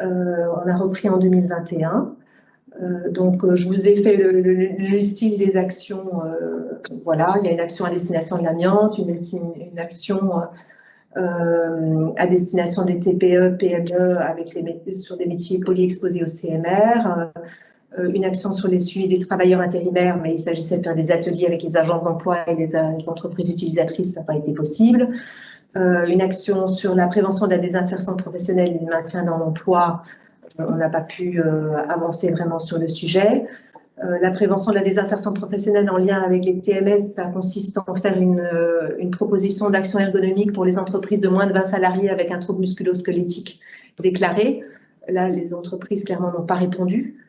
On a repris en 2021. Donc, je vous ai fait le listing des actions. Voilà, il y a une action à destination de l'amiante, une action à destination des TPE, PME sur des métiers polyexposés au CMR, une action sur les suivis des travailleurs intérimaires, mais il s'agissait de faire des ateliers avec les agents d'emploi et les entreprises utilisatrices, ça n'a pas été possible. Une action sur la prévention de la désinsertion professionnelle et du maintien dans l'emploi, on n'a pas pu avancer vraiment sur le sujet. La prévention de la désinsertion professionnelle en lien avec les TMS, ça consiste en faire une proposition d'action ergonomique pour les entreprises de moins de 20 salariés avec un trouble musculo-squelettique déclaré. Là, les entreprises clairement n'ont pas répondu.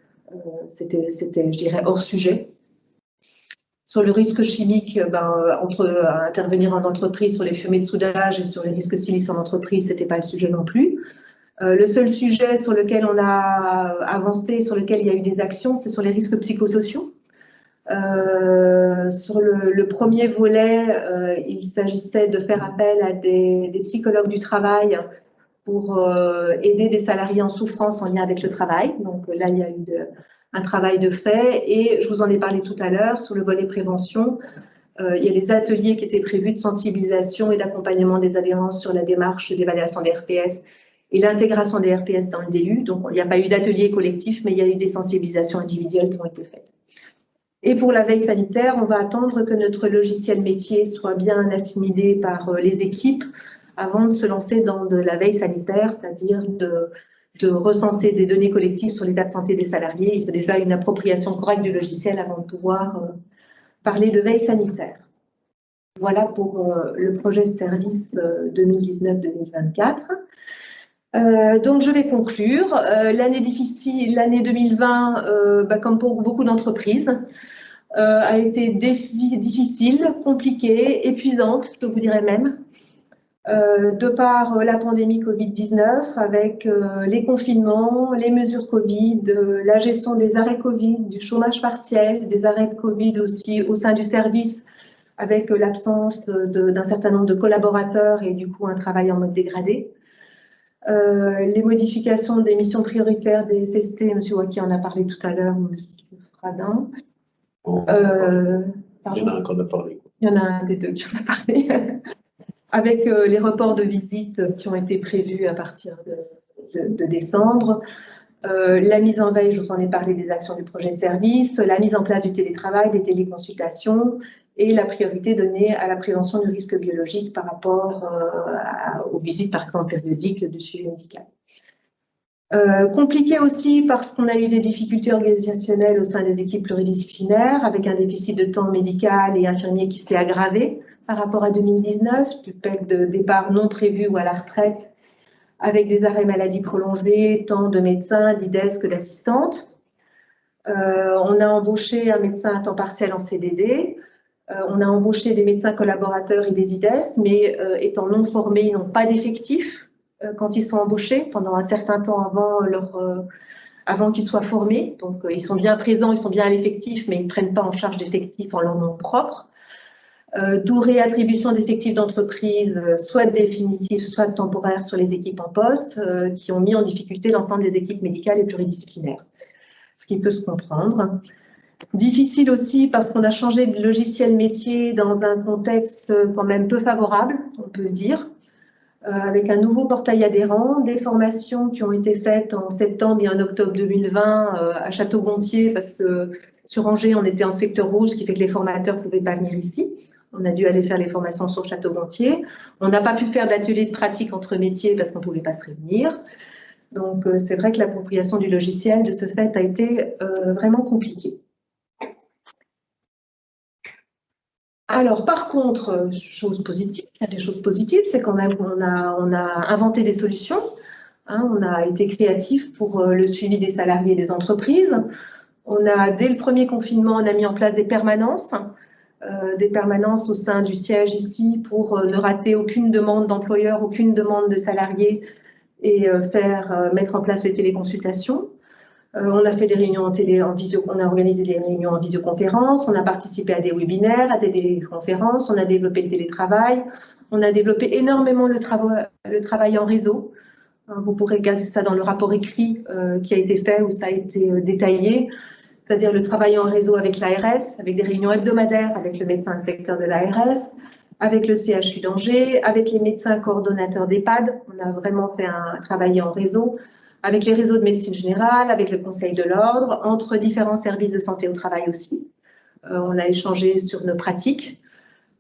C'était, je dirais, hors sujet. Sur le risque chimique, intervenir en entreprise sur les fumées de soudage et sur les risques silice en entreprise, ce n'était pas le sujet non plus. Le seul sujet sur lequel on a avancé, sur lequel il y a eu des actions, c'est sur les risques psychosociaux. Sur le premier volet, il s'agissait de faire appel à des psychologues du travail pour aider des salariés en souffrance en lien avec le travail. Donc là, il y a eu un travail de fait. Et je vous en ai parlé tout à l'heure, sur le volet prévention, il y a des ateliers qui étaient prévus de sensibilisation et d'accompagnement des adhérents sur la démarche d'évaluation des RPS et l'intégration des RPS dans le DELU. Donc, il n'y a pas eu d'atelier collectif, mais il y a eu des sensibilisations individuelles qui ont été faites. Et pour la veille sanitaire, on va attendre que notre logiciel métier soit bien assimilé par les équipes avant de se lancer dans de la veille sanitaire, c'est-à-dire de recenser des données collectives sur l'état de santé des salariés. Il faut déjà une appropriation correcte du logiciel avant de pouvoir parler de veille sanitaire. Voilà pour le projet de service 2019-2024. Donc, je vais conclure. L'année difficile, l'année 2020, comme pour beaucoup d'entreprises, a été difficile, compliquée, épuisante, je vous dirais même, de par la pandémie Covid-19, avec les confinements, les mesures Covid, la gestion des arrêts Covid, du chômage partiel, des arrêts de Covid aussi au sein du service, avec l'absence d'un certain nombre de collaborateurs et du coup un travail en mode dégradé. Les modifications des missions prioritaires des SST, M. Wacky en a parlé tout à l'heure, M. Fradin. Il y en a un qu'on a parlé. Il y en a un des deux qui en a parlé. Avec les reports de visites qui ont été prévus à partir de décembre. La mise en veille, je vous en ai parlé des actions du projet de service, la mise en place du télétravail, des téléconsultations et la priorité donnée à la prévention du risque biologique par rapport aux visites, par exemple, périodiques du suivi médical. Compliqué aussi parce qu'on a eu des difficultés organisationnelles au sein des équipes pluridisciplinaires avec un déficit de temps médical et infirmier qui s'est aggravé par rapport à 2019, du fait de départ non prévu ou à la retraite avec des arrêts maladie prolongés, tant de médecins, d'IDES que d'assistantes. On a embauché un médecin à temps partiel en CDD. On a embauché des médecins collaborateurs et des IDES, mais étant non formés, ils n'ont pas d'effectifs quand ils sont embauchés pendant un certain temps avant qu'ils soient formés. Donc, ils sont bien présents, ils sont bien à l'effectif, mais ils ne prennent pas en charge d'effectifs en leur nom propre. D'où réattribution d'effectifs d'entreprise, soit définitifs, soit temporaires sur les équipes en poste, qui ont mis en difficulté l'ensemble des équipes médicales et pluridisciplinaires, ce qui peut se comprendre. Difficile aussi parce qu'on a changé de logiciel métier dans un contexte quand même peu favorable, on peut le dire, avec un nouveau portail adhérent, des formations qui ont été faites en septembre et en octobre 2020 à Château-Gontier, parce que sur Angers, on était en secteur rouge, ce qui fait que les formateurs ne pouvaient pas venir ici. On a dû aller faire les formations sur Château-Gontier. On n'a pas pu faire d'atelier de pratique entre métiers parce qu'on ne pouvait pas se réunir. Donc, c'est vrai que l'appropriation du logiciel, de ce fait, a été vraiment compliquée. Alors, par contre, chose positive, il y a des choses positives, c'est qu'on a inventé des solutions. Hein, on a été créatif pour le suivi des salariés et des entreprises. Dès le premier confinement, on a mis en place des permanences au sein du siège ici pour ne rater aucune demande d'employeur, aucune demande de salariés et mettre en place les téléconsultations. On a fait des réunions on a organisé des réunions en visioconférence, on a participé à des webinaires, à des téléconférences, on a développé le télétravail, on a développé énormément le travail en réseau. Vous pourrez regarder ça dans le rapport écrit qui a été fait où ça a été détaillé, c'est-à-dire le travail en réseau avec l'ARS, avec des réunions hebdomadaires avec le médecin inspecteur de l'ARS, avec le CHU d'Angers, avec les médecins coordonnateurs d'EHPAD. On a vraiment fait un travail en réseau, avec les réseaux de médecine générale, avec le Conseil de l'Ordre, entre différents services de santé au travail aussi. On a échangé sur nos pratiques.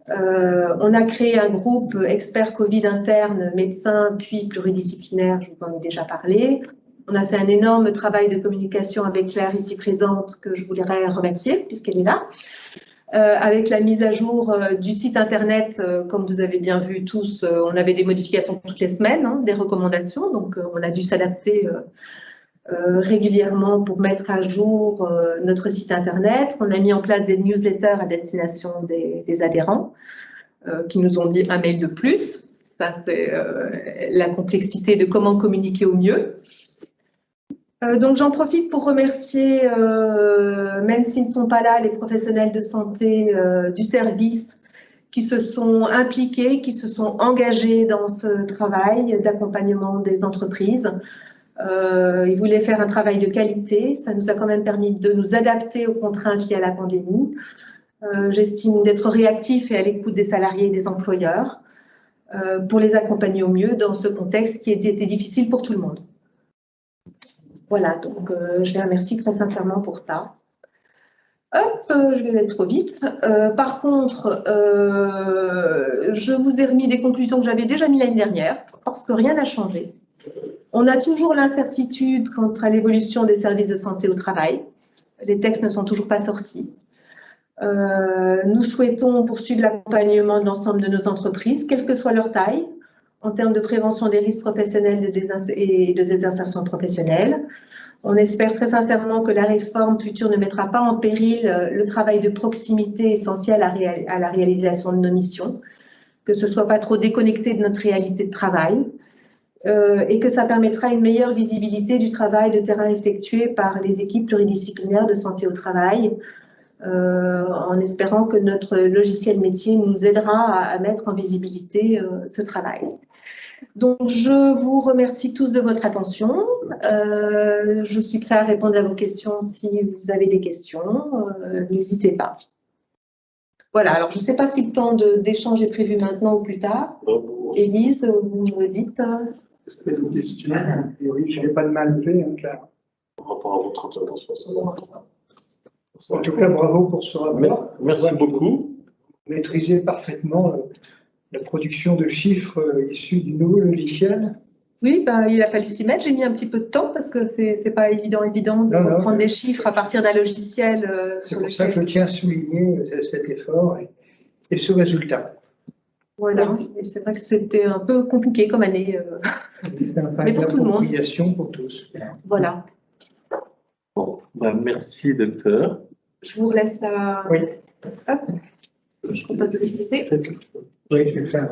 On a créé un groupe expert Covid interne, médecins, puis pluridisciplinaire, je vous en ai déjà parlé. On a fait un énorme travail de communication avec Claire, ici présente, que je voudrais remercier, puisqu'elle est là. Avec la mise à jour du site internet, comme vous avez bien vu tous, on avait des modifications toutes les semaines, hein, des recommandations, donc on a dû s'adapter régulièrement pour mettre à jour notre site internet. On a mis en place des newsletters à destination des adhérents qui nous ont dit un mail de plus. Ça, c'est la complexité de comment communiquer au mieux. Donc j'en profite pour remercier, même s'ils ne sont pas là, les professionnels de santé du service qui se sont impliqués, qui se sont engagés dans ce travail d'accompagnement des entreprises. Ils voulaient faire un travail de qualité. Ça nous a quand même permis de nous adapter aux contraintes liées à la pandémie. J'estime d'être réactif et à l'écoute des salariés et des employeurs pour les accompagner au mieux dans ce contexte qui était difficile pour tout le monde. Voilà, donc je les remercie très sincèrement pour ça. Hop, je vais aller trop vite. Par contre, je vous ai remis des conclusions que j'avais déjà mises l'année dernière, parce que rien n'a changé. On a toujours l'incertitude quant à l'évolution des services de santé au travail. Les textes ne sont toujours pas sortis. Nous souhaitons poursuivre l'accompagnement de l'ensemble de nos entreprises, quelle que soit leur taille, en termes de prévention des risques professionnels et de désinsertion professionnelle. On espère très sincèrement que la réforme future ne mettra pas en péril le travail de proximité essentiel à la réalisation de nos missions, que ce ne soit pas trop déconnecté de notre réalité de travail et que ça permettra une meilleure visibilité du travail de terrain effectué par les équipes pluridisciplinaires de santé au travail, en espérant que notre logiciel métier nous aidera à mettre en visibilité ce travail. Donc, je vous remercie tous de votre attention. Je suis prête à répondre à vos questions si vous avez des questions. N'hésitez pas. Voilà, alors je ne sais pas si le temps d'échange est prévu maintenant ou plus tard. Élise, vous me dites. Est-ce que vous avez des questions? Oui, je n'ai pas de mal levé, hein, Claire. Par rapport à votre intervention, En tout cas, bravo pour ce rapport. Merci beaucoup. Vous maîtrisez parfaitement la production de chiffres issus du nouveau logiciel. Oui, ben, il a fallu s'y mettre. J'ai mis un petit peu de temps parce que c'est pas évident de prendre des chiffres à partir d'un logiciel. C'est pour ça que je tiens à souligner cet effort et ce résultat. Voilà, et c'est vrai que c'était un peu compliqué comme année, mais pour tout le monde. Pour tous. Voilà. Bon, ben, merci, docteur. Je vous laisse la... Oui. Hop. Je peux pas vérifier. Oui, je vais faire.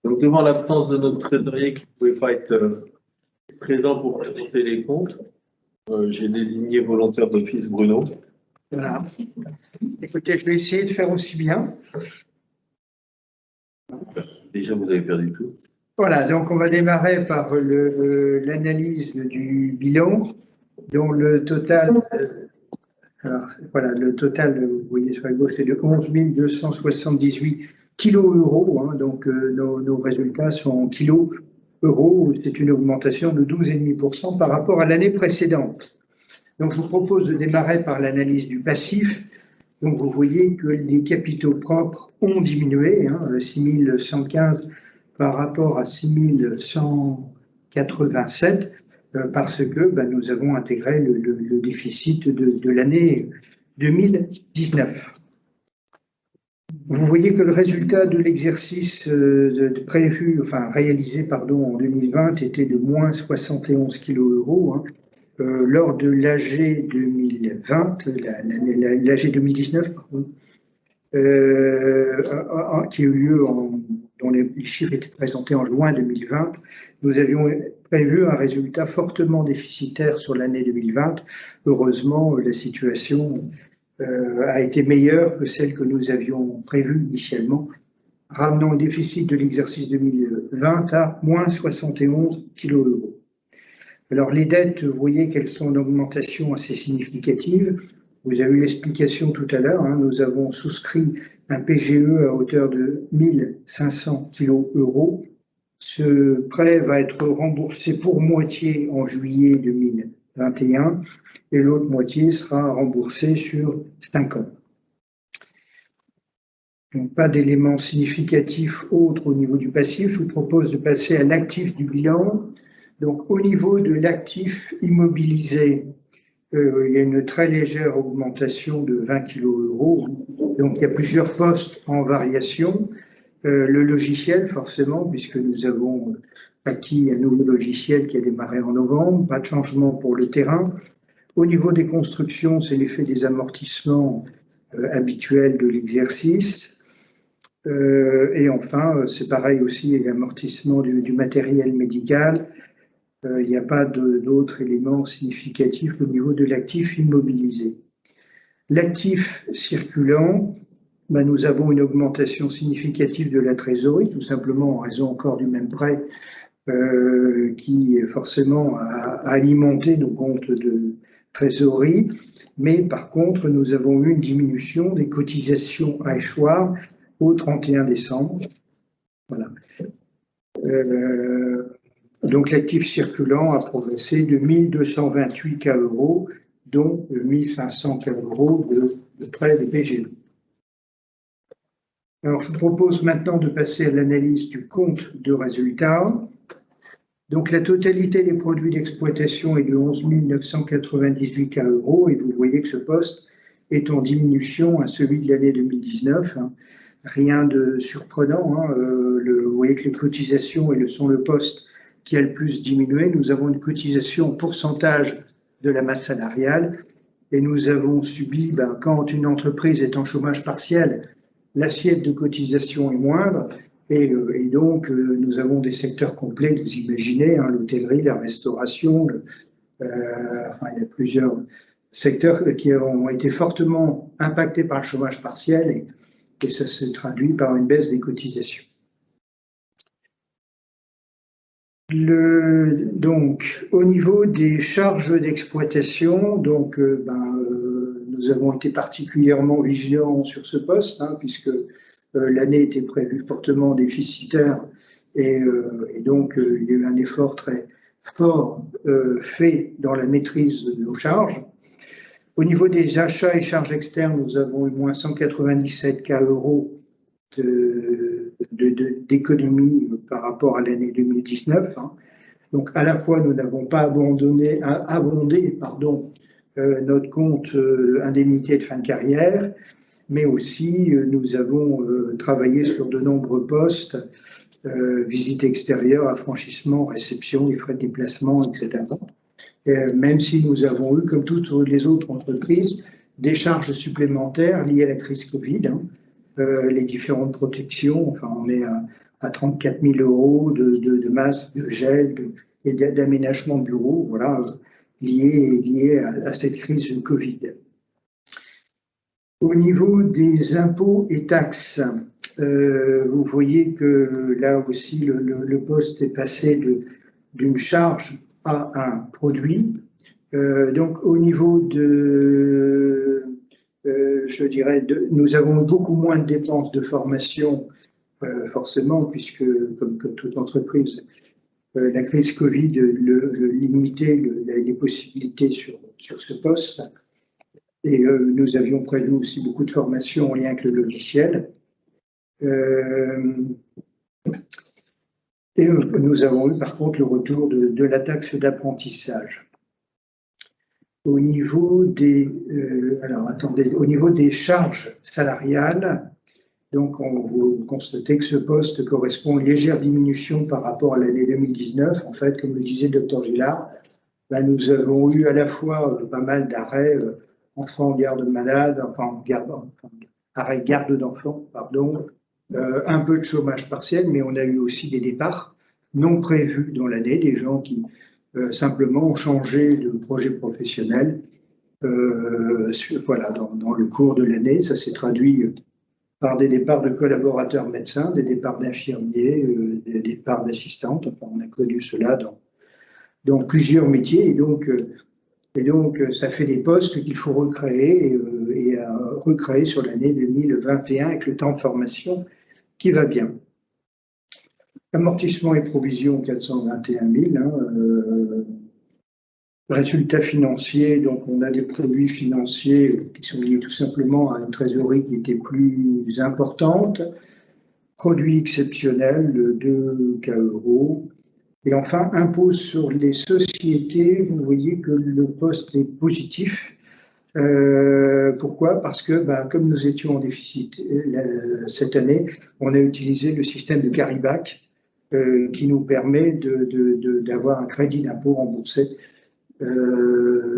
Donc, devant l'absence de notre trésorier qui ne pouvait pas être présent pour présenter les comptes, j'ai désigné volontaire d'office Bruno. Voilà. Écoutez, je vais essayer de faire aussi bien. Déjà, vous avez perdu tout. Voilà, donc on va démarrer par l'analyse du bilan, dont le total, alors, voilà, le total, vous voyez sur la gauche, c'est de 11 278 kilo-euros, hein, donc nos résultats sont en kilo-euros, c'est une augmentation de 12,5% par rapport à l'année précédente. Donc je vous propose de démarrer par l'analyse du passif. Donc vous voyez que les capitaux propres ont diminué, hein, 6 115 par rapport à 6 187, parce que nous avons intégré le déficit de l'année 2019. Vous voyez que le résultat de l'exercice réalisé en 2020 était de moins 71 kilo-euros. Hein. Lors de l'AG 2020, l'AG 2019, pardon, qui a eu lieu, dont les chiffres étaient présentés en juin 2020, nous avions prévu un résultat fortement déficitaire sur l'année 2020. Heureusement, la situation a été meilleure que celle que nous avions prévue initialement, ramenant le déficit de l'exercice 2020 à moins 71 kilo-euros. Alors les dettes, vous voyez qu'elles sont en augmentation assez significative. Vous avez eu l'explication tout à l'heure, hein, nous avons souscrit un PGE à hauteur de 1500 kg. Ce prêt va être remboursé pour moitié en juillet 2021 et l'autre moitié sera remboursée sur 5 ans. Donc, pas d'éléments significatifs autres au niveau du passif. Je vous propose de passer à l'actif du bilan. Donc, au niveau de l'actif immobilisé, il y a une très légère augmentation de 20 kg euros. Donc, il y a plusieurs postes en variation. Le logiciel, forcément, puisque nous avons acquis un nouveau logiciel qui a démarré en novembre. Pas de changement pour le terrain. Au niveau des constructions, c'est l'effet des amortissements habituels de l'exercice. Et enfin, c'est pareil aussi, l'amortissement du matériel médical. Il n'y a pas d'autres éléments significatifs au niveau de l'actif immobilisé. L'actif circulant, nous avons une augmentation significative de la trésorerie, tout simplement en raison encore du même prêt qui forcément a alimenté nos comptes de trésorerie. Mais par contre, nous avons eu une diminution des cotisations à échoir au 31 décembre. Voilà. Donc l'actif circulant a progressé de 1228 K euros, dont 1500 K euros de prêts de PGE. Alors je vous propose maintenant de passer à l'analyse du compte de résultat. Donc la totalité des produits d'exploitation est de 11 998 K euros et vous voyez que ce poste est en diminution à celui de l'année 2019. Rien de surprenant. Vous voyez que les cotisations sont le poste qui a le plus diminué. Nous avons une cotisation en pourcentage de la masse salariale et nous avons subi, quand une entreprise est en chômage partiel, l'assiette de cotisation est moindre et donc nous avons des secteurs complets, vous imaginez, l'hôtellerie, la restauration, il y a plusieurs secteurs qui ont été fortement impactés par le chômage partiel et ça se traduit par une baisse des cotisations. Donc, au niveau des charges d'exploitation, nous avons été particulièrement vigilants sur ce poste, puisque l'année était prévue fortement déficitaire et donc il y a eu un effort très fort fait dans la maîtrise de nos charges. Au niveau des achats et charges externes, nous avons eu moins 197 K euros d'économie par rapport à l'année 2019. Donc, à la fois, nous n'avons pas abondé notre compte indemnité de fin de carrière, mais aussi nous avons travaillé sur de nombreux postes, visite extérieure, affranchissement, réception, les frais de déplacement, etc. Même si nous avons eu, comme toutes les autres entreprises, des charges supplémentaires liées à la crise Covid, les différentes protections, on est à 34 000 euros de masques, de gel et d'aménagement de bureaux, voilà, liés à cette crise Covid. Au niveau des impôts et taxes, vous voyez que là aussi le poste est passé d'une charge à un produit. Donc au niveau nous avons beaucoup moins de dépenses de formation, forcément, puisque comme toute entreprise, la crise Covid limitait les possibilités sur ce poste. Et nous avions prévu aussi beaucoup de formations en lien avec le logiciel. Et nous avons eu par contre le retour de la taxe d'apprentissage. Au niveau des, au niveau des charges salariales, donc vous constatez que ce poste correspond à une légère diminution par rapport à l'année 2019. En fait, comme le disait le Dr Gillard, nous avons eu à la fois pas mal d'arrêts entrant en garde malade, arrêt garde d'enfants, pardon, un peu de chômage partiel, mais on a eu aussi des départs non prévus dans l'année, des gens qui simplement ont changé de projet professionnel voilà, dans le cours de l'année. Ça s'est traduit par des départs de collaborateurs médecins, des départs d'infirmiers, des départs d'assistantes. On a connu cela dans plusieurs métiers. Et donc, Et donc, ça fait des postes qu'il faut recréer et recréer sur l'année 2021 avec le temps de formation qui va bien. Amortissement et provision 421 000. Résultats financiers, donc on a des produits financiers qui sont liés tout simplement à une trésorerie qui était plus importante. Produits exceptionnels de 2 cas euros. Et enfin, impôt sur les sociétés, vous voyez que le poste est positif. Pourquoi? Parce que, comme nous étions en déficit cette année, on a utilisé le système de carry-back qui nous permet d'avoir un crédit d'impôt remboursé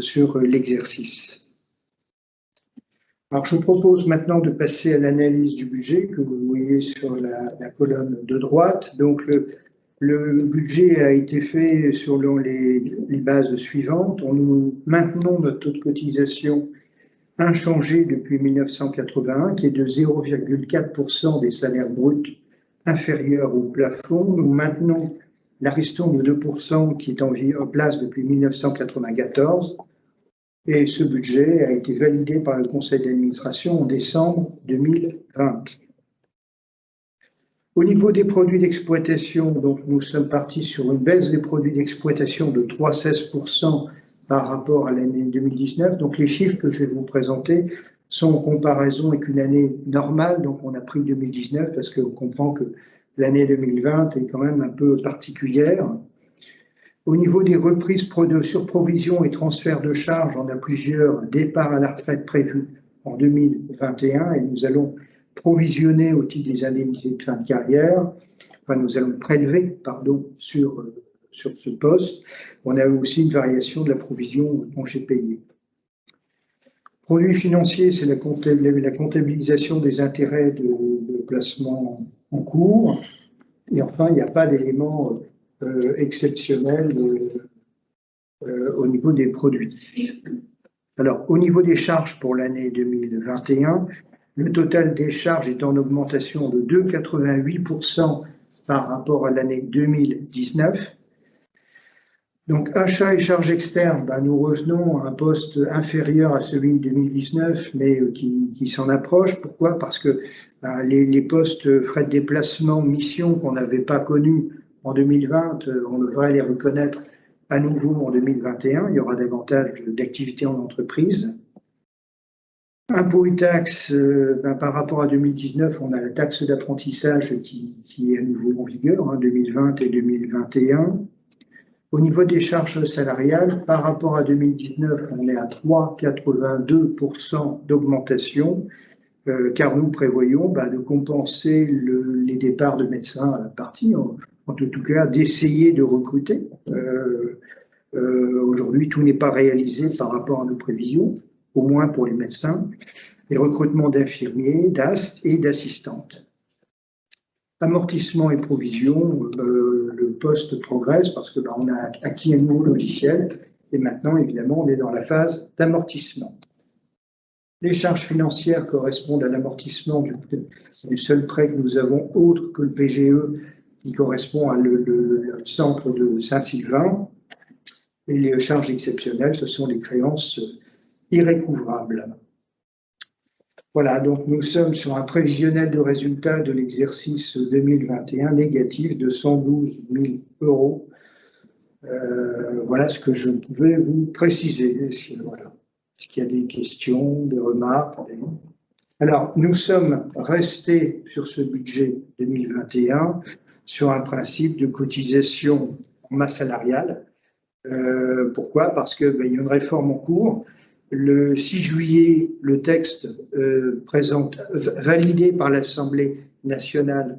sur l'exercice. Alors, je vous propose maintenant de passer à l'analyse du budget que vous voyez sur la colonne de droite. Donc, le budget a été fait selon les bases suivantes. Nous maintenons notre taux de cotisation inchangé depuis 1981, qui est de 0,4% des salaires bruts inférieurs au plafond. Nous maintenons la ristourne de 2% qui est en place depuis 1994. Et ce budget a été validé par le conseil d'administration en décembre 2020. Au niveau des produits d'exploitation, donc nous sommes partis sur une baisse des produits d'exploitation de 3,16% par rapport à l'année 2019. Donc les chiffres que je vais vous présenter sont en comparaison avec une année normale. Donc on a pris 2019 parce qu'on comprend que l'année 2020 est quand même un peu particulière. Au niveau des reprises sur provision et transfert de charges, on a plusieurs départs à la retraite prévus en 2021 et nous allons provisionner au titre des indemnités de fin de carrière, enfin nous allons prélever, sur ce poste. On a aussi une variation de la provision aux congés payés. Produits financiers, c'est la comptabilisation des intérêts de placement en cours. Et enfin, il n'y a pas d'éléments exceptionnels au niveau des produits. Alors, au niveau des charges pour l'année 2021, le total des charges est en augmentation de 2,88% par rapport à l'année 2019. Donc, achats et charges externes, nous revenons à un poste inférieur à celui de 2019, mais qui s'en approche. Pourquoi? Parce que les postes frais de déplacement, missions qu'on n'avait pas connus en 2020, on devrait les reconnaître à nouveau en 2021. Il y aura davantage d'activités en entreprise. Impôts et taxes, par rapport à 2019, on a la taxe d'apprentissage qui est à nouveau en vigueur, 2020 et 2021. Au niveau des charges salariales, par rapport à 2019, on est à 3,82% d'augmentation, car nous prévoyons de compenser les départs de médecins partis, en tout cas d'essayer de recruter. Aujourd'hui, tout n'est pas réalisé par rapport à nos prévisions, au moins pour les médecins, les recrutements d'infirmiers, d'AST et d'assistantes. Amortissement et provision, le poste progresse parce que on a acquis un nouveau logiciel et maintenant, évidemment, on est dans la phase d'amortissement. Les charges financières correspondent à l'amortissement du seul prêt que nous avons, autre que le PGE, qui correspond à le centre de Saint-Sylvain. Et les charges exceptionnelles, ce sont les créances irrécouvrables. Voilà, donc nous sommes sur un prévisionnel de résultat de l'exercice 2021 négatif de 112 000 euros. Voilà ce que je pouvais vous préciser. Voilà. Est-ce qu'il y a des questions, des remarques? Alors, nous sommes restés sur ce budget 2021 sur un principe de cotisation en masse salariale. Pourquoi? Parce qu'il y a une réforme en cours. Le 6 juillet, le texte validé par l'Assemblée nationale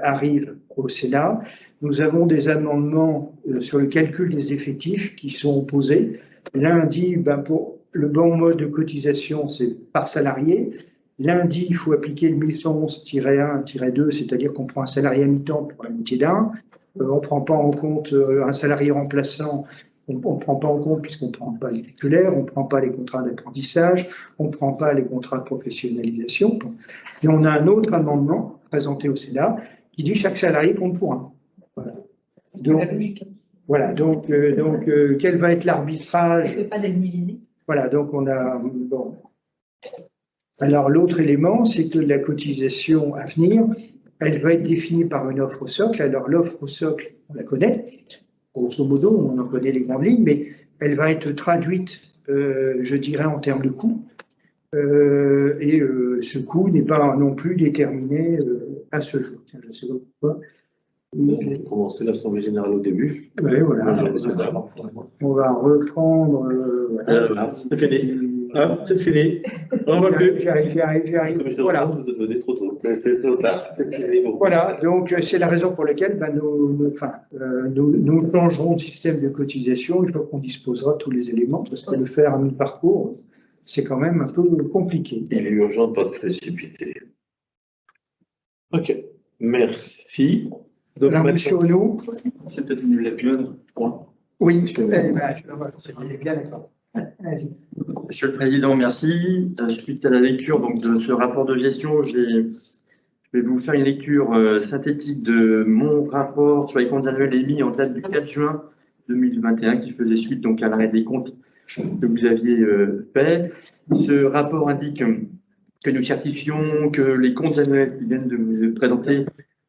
arrive au Sénat. Nous avons des amendements sur le calcul des effectifs qui sont posés. L'un dit, pour le bon mode de cotisation, c'est par salarié. L'un dit, il faut appliquer le 1111-1-2, c'est-à-dire qu'on prend un salarié à mi-temps pour la moitié d'un. On ne prend pas en compte un salarié remplaçant. On ne prend pas en compte puisqu'on ne prend pas les titulaires, on ne prend pas les contrats d'apprentissage, on ne prend pas les contrats de professionnalisation. Et on a un autre amendement présenté au Sénat qui dit chaque salarié compte pour un. Voilà. Donc, Voilà, donc quel va être l'arbitrage? Pas d'annualité. Voilà, donc on a, bon. Alors l'autre élément, c'est que la cotisation à venir, elle va être définie par une offre au socle. Alors l'offre au socle, on la connaît, grosso modo, on en connaît les grandes lignes, mais elle va être traduite, je dirais, en termes de coût. Et ce coût n'est pas non plus déterminé à ce jour. Tiens, je ne sais pas pourquoi. On va commencer l'Assemblée Générale au début. Oui, voilà. Bonjour, messieurs, dames. On va reprendre. Voilà, c'est fini. Ah, c'est fini. On va plus. J'arrive. Voilà. Vous êtes donné trop tôt. C'est trop tard. C'est fini. Bon. Voilà, donc c'est la raison pour laquelle nous changerons de système de cotisation une fois qu'on disposera de tous les éléments, parce que le faire à mi-parcours, c'est quand même un peu compliqué. Il est urgent de ne pas se précipiter. Ok, merci. Donc, Alors, monsieur Ono, C'est peut-être une lépionne. oui, c'est bien d'accord. Vas-y. Monsieur le Président, merci. Suite à la lecture donc, de ce rapport de gestion, je vais vous faire une lecture synthétique de mon rapport sur les comptes annuels émis en date du 4 juin 2021, qui faisait suite donc, à l'arrêt des comptes que vous aviez fait. Ce rapport indique que nous certifions que les comptes annuels qui viennent de vous présenter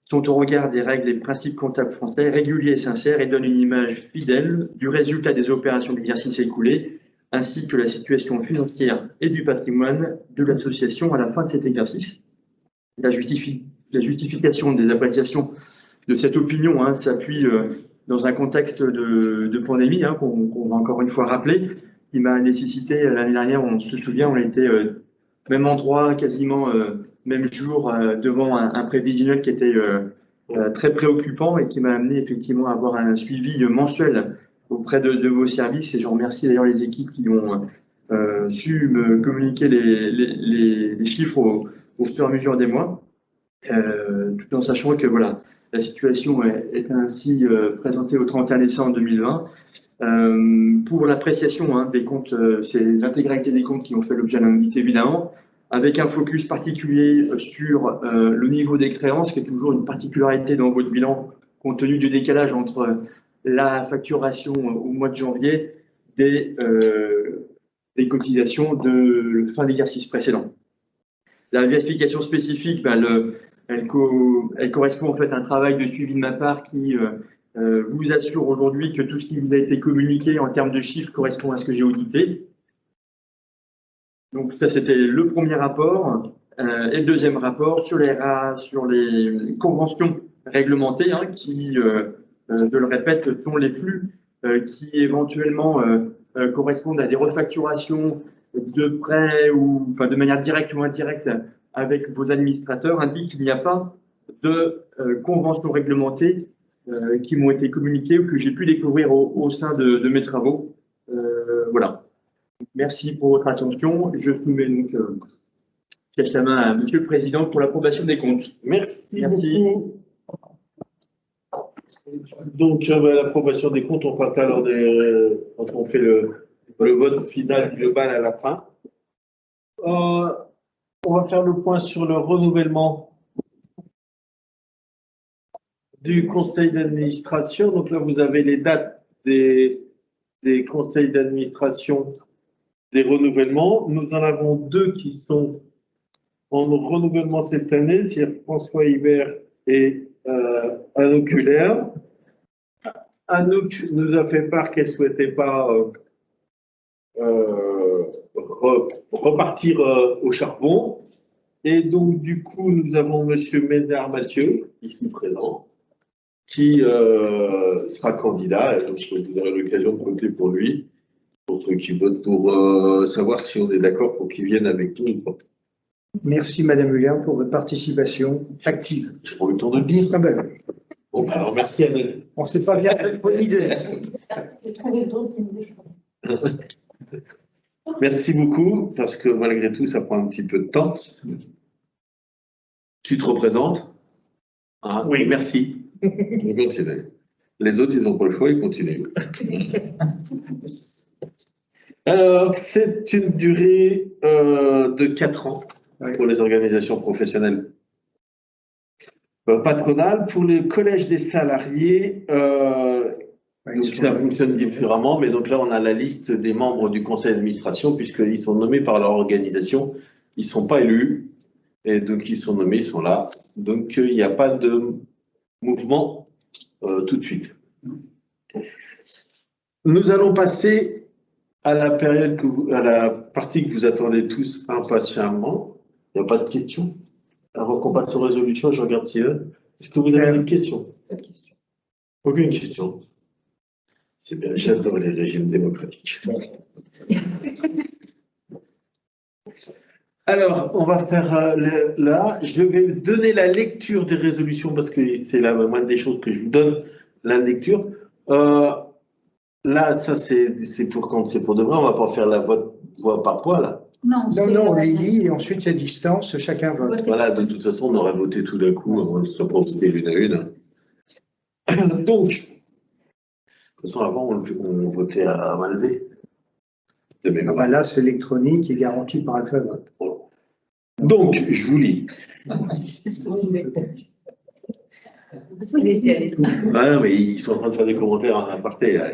sont au regard des règles et principes comptables français, réguliers et sincères, et donnent une image fidèle du résultat des opérations d'exercice écoulées, ainsi que la situation financière et du patrimoine de l'association à la fin de cet exercice. La justification des appréciations de cette opinion s'appuie dans un contexte de pandémie qu'on va encore une fois rappeler, qui m'a nécessité l'année dernière, on se souvient, on était même endroit, quasiment même jour, devant un prévisionnel qui était très préoccupant et qui m'a amené effectivement à avoir un suivi mensuel auprès de vos services. Et je remercie d'ailleurs les équipes qui ont su me communiquer les chiffres au fur et à mesure des mois, tout en sachant que voilà, la situation est ainsi présentée au 31 décembre 2020. Pour l'appréciation des comptes, c'est l'intégralité des comptes qui ont fait l'objet d'un audit évidemment, avec un focus particulier sur le niveau des créances, qui est toujours une particularité dans votre bilan, compte tenu du décalage entre la facturation au mois de janvier des cotisations de fin d'exercice précédent. La vérification spécifique, elle correspond en fait à un travail de suivi de ma part qui vous assure aujourd'hui que tout ce qui vous a été communiqué en termes de chiffres correspond à ce que j'ai audité. Donc ça, c'était le premier rapport. Et le deuxième rapport sur les conventions réglementées qui, je le répète, sont les flux qui éventuellement correspondent à des refacturations de prêts ou de manière directe ou indirecte avec vos administrateurs, indiquent qu'il n'y a pas de conventions réglementées qui m'ont été communiquées ou que j'ai pu découvrir au sein de mes travaux. Voilà. Merci pour votre attention. Je soumets donc cache la main à Monsieur le Président pour l'approbation des comptes. Merci. Merci. Donc, l'approbation des comptes, on parle alors quand on fait le vote final global à la fin. On va faire le point sur le renouvellement du conseil d'administration. Donc là, vous avez les dates des conseils d'administration des renouvellements. Nous en avons deux qui sont en renouvellement cette année, c'est François Hibert et Anouk Huller. Anouk nous a fait part qu'elle ne souhaitait pas repartir au charbon. Et donc, du coup, nous avons Monsieur Ménard Mathieu, ici présent, qui sera candidat. Donc, vous aurez l'occasion de voter pour lui, pour ceux qui votent pour savoir si on est d'accord pour qu'il vienne avec nous. Merci Madame Hulin pour votre participation active. J'ai pas eu le temps de le dire. Ah ben, Bon, alors merci Annette. on ne s'est pas bien synchronisé. J'ai trouvé d'autres qui me Merci beaucoup, parce que malgré tout, ça prend un petit peu de temps. Tu te représentes? Oui, merci. On continue. Les autres, ils n'ont pas le choix, ils continuent. Alors, c'est une durée de 4 ans pour les organisations professionnelles patronales. Pour le collège des salariés, Donc, ça fonctionne différemment, mais donc là, on a la liste des membres du conseil d'administration, puisqu'ils sont nommés par leur organisation. Ils ne sont pas élus, et donc ils sont nommés, ils sont là. Donc, il n'y a pas de mouvement tout de suite. Nous allons passer à la période à la partie que vous attendez tous impatiemment. Il n'y a pas de questions? Avant qu'on passe aux résolutions, je regarde s'il y a. Est-ce que vous avez des questions? Pas de question. Aucune question. C'est bien, j'adore les régimes démocratiques. Alors, on va faire là, je vais donner la lecture des résolutions parce que c'est la moindre des choses que je vous donne, la lecture. Là, ça c'est pour quand c'est pour de vrai, on va pas faire la voix par voix là. Non, Non, on les lit et ensuite c'est distance, chacun vote. Voilà, de toute façon, on aurait voté tout d'un coup, on ne serait pas voté l'une à une. Donc, de toute façon, avant, on votait à main levée. De mémoire. Ben là, c'est électronique et garanti par Alpha-Vote. Donc, je vous lis. Ah, mais ils sont en train de faire des commentaires en aparté. Là.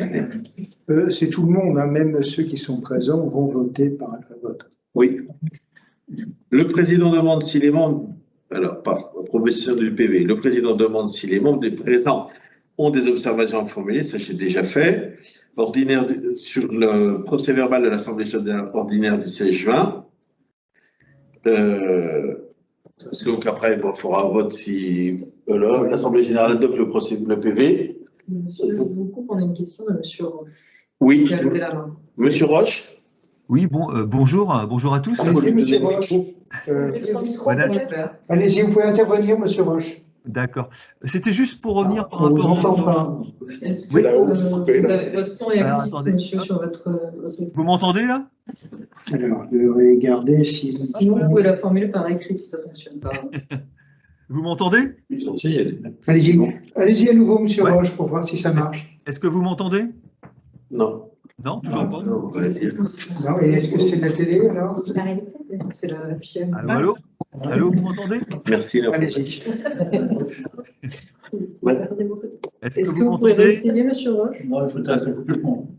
C'est tout le monde, hein, même ceux qui sont présents vont voter par Alpha-Vote. Oui. Le président demande si les membres, alors par proposition du PV, le président demande si les membres des présents ont des observations à formuler, ça j'ai déjà fait. Ordinaire sur le procès verbal de l'Assemblée générale ordinaire du 16 juin. Donc après, il faudra un vote si l'Assemblée générale adopte le PV. Monsieur, je vous coupe, on a une question de monsieur Roche. Oui. Qui a levé la main. Monsieur Roche. Oui, bonjour à tous. Allez-y, monsieur Roche. Voilà. Allez-y, vous pouvez intervenir, monsieur Roche. D'accord. C'était juste pour revenir par On vous rapport entend pas. Est-ce Oui. que votre son est Alors, actif, attendez. monsieur, sur votre. Vous m'entendez là? Alors, je vais regarder si... Sinon, vous pouvez la formuler par écrit si ça ne fonctionne pas. Vous m'entendez? Allez-y, allez-y à nouveau, monsieur Ouais. Roche, pour voir si ça marche. Est-ce que vous m'entendez? Non. Non, toujours pas. Non, on va dire. Non, et est-ce que c'est la télé, alors? C'est la PM. Allô? Allô, vous m'entendez? Merci. Allez-y. Ouais. Est-ce Est-ce que que vous vous pouvez m'entendez? réessayer, monsieur Roche?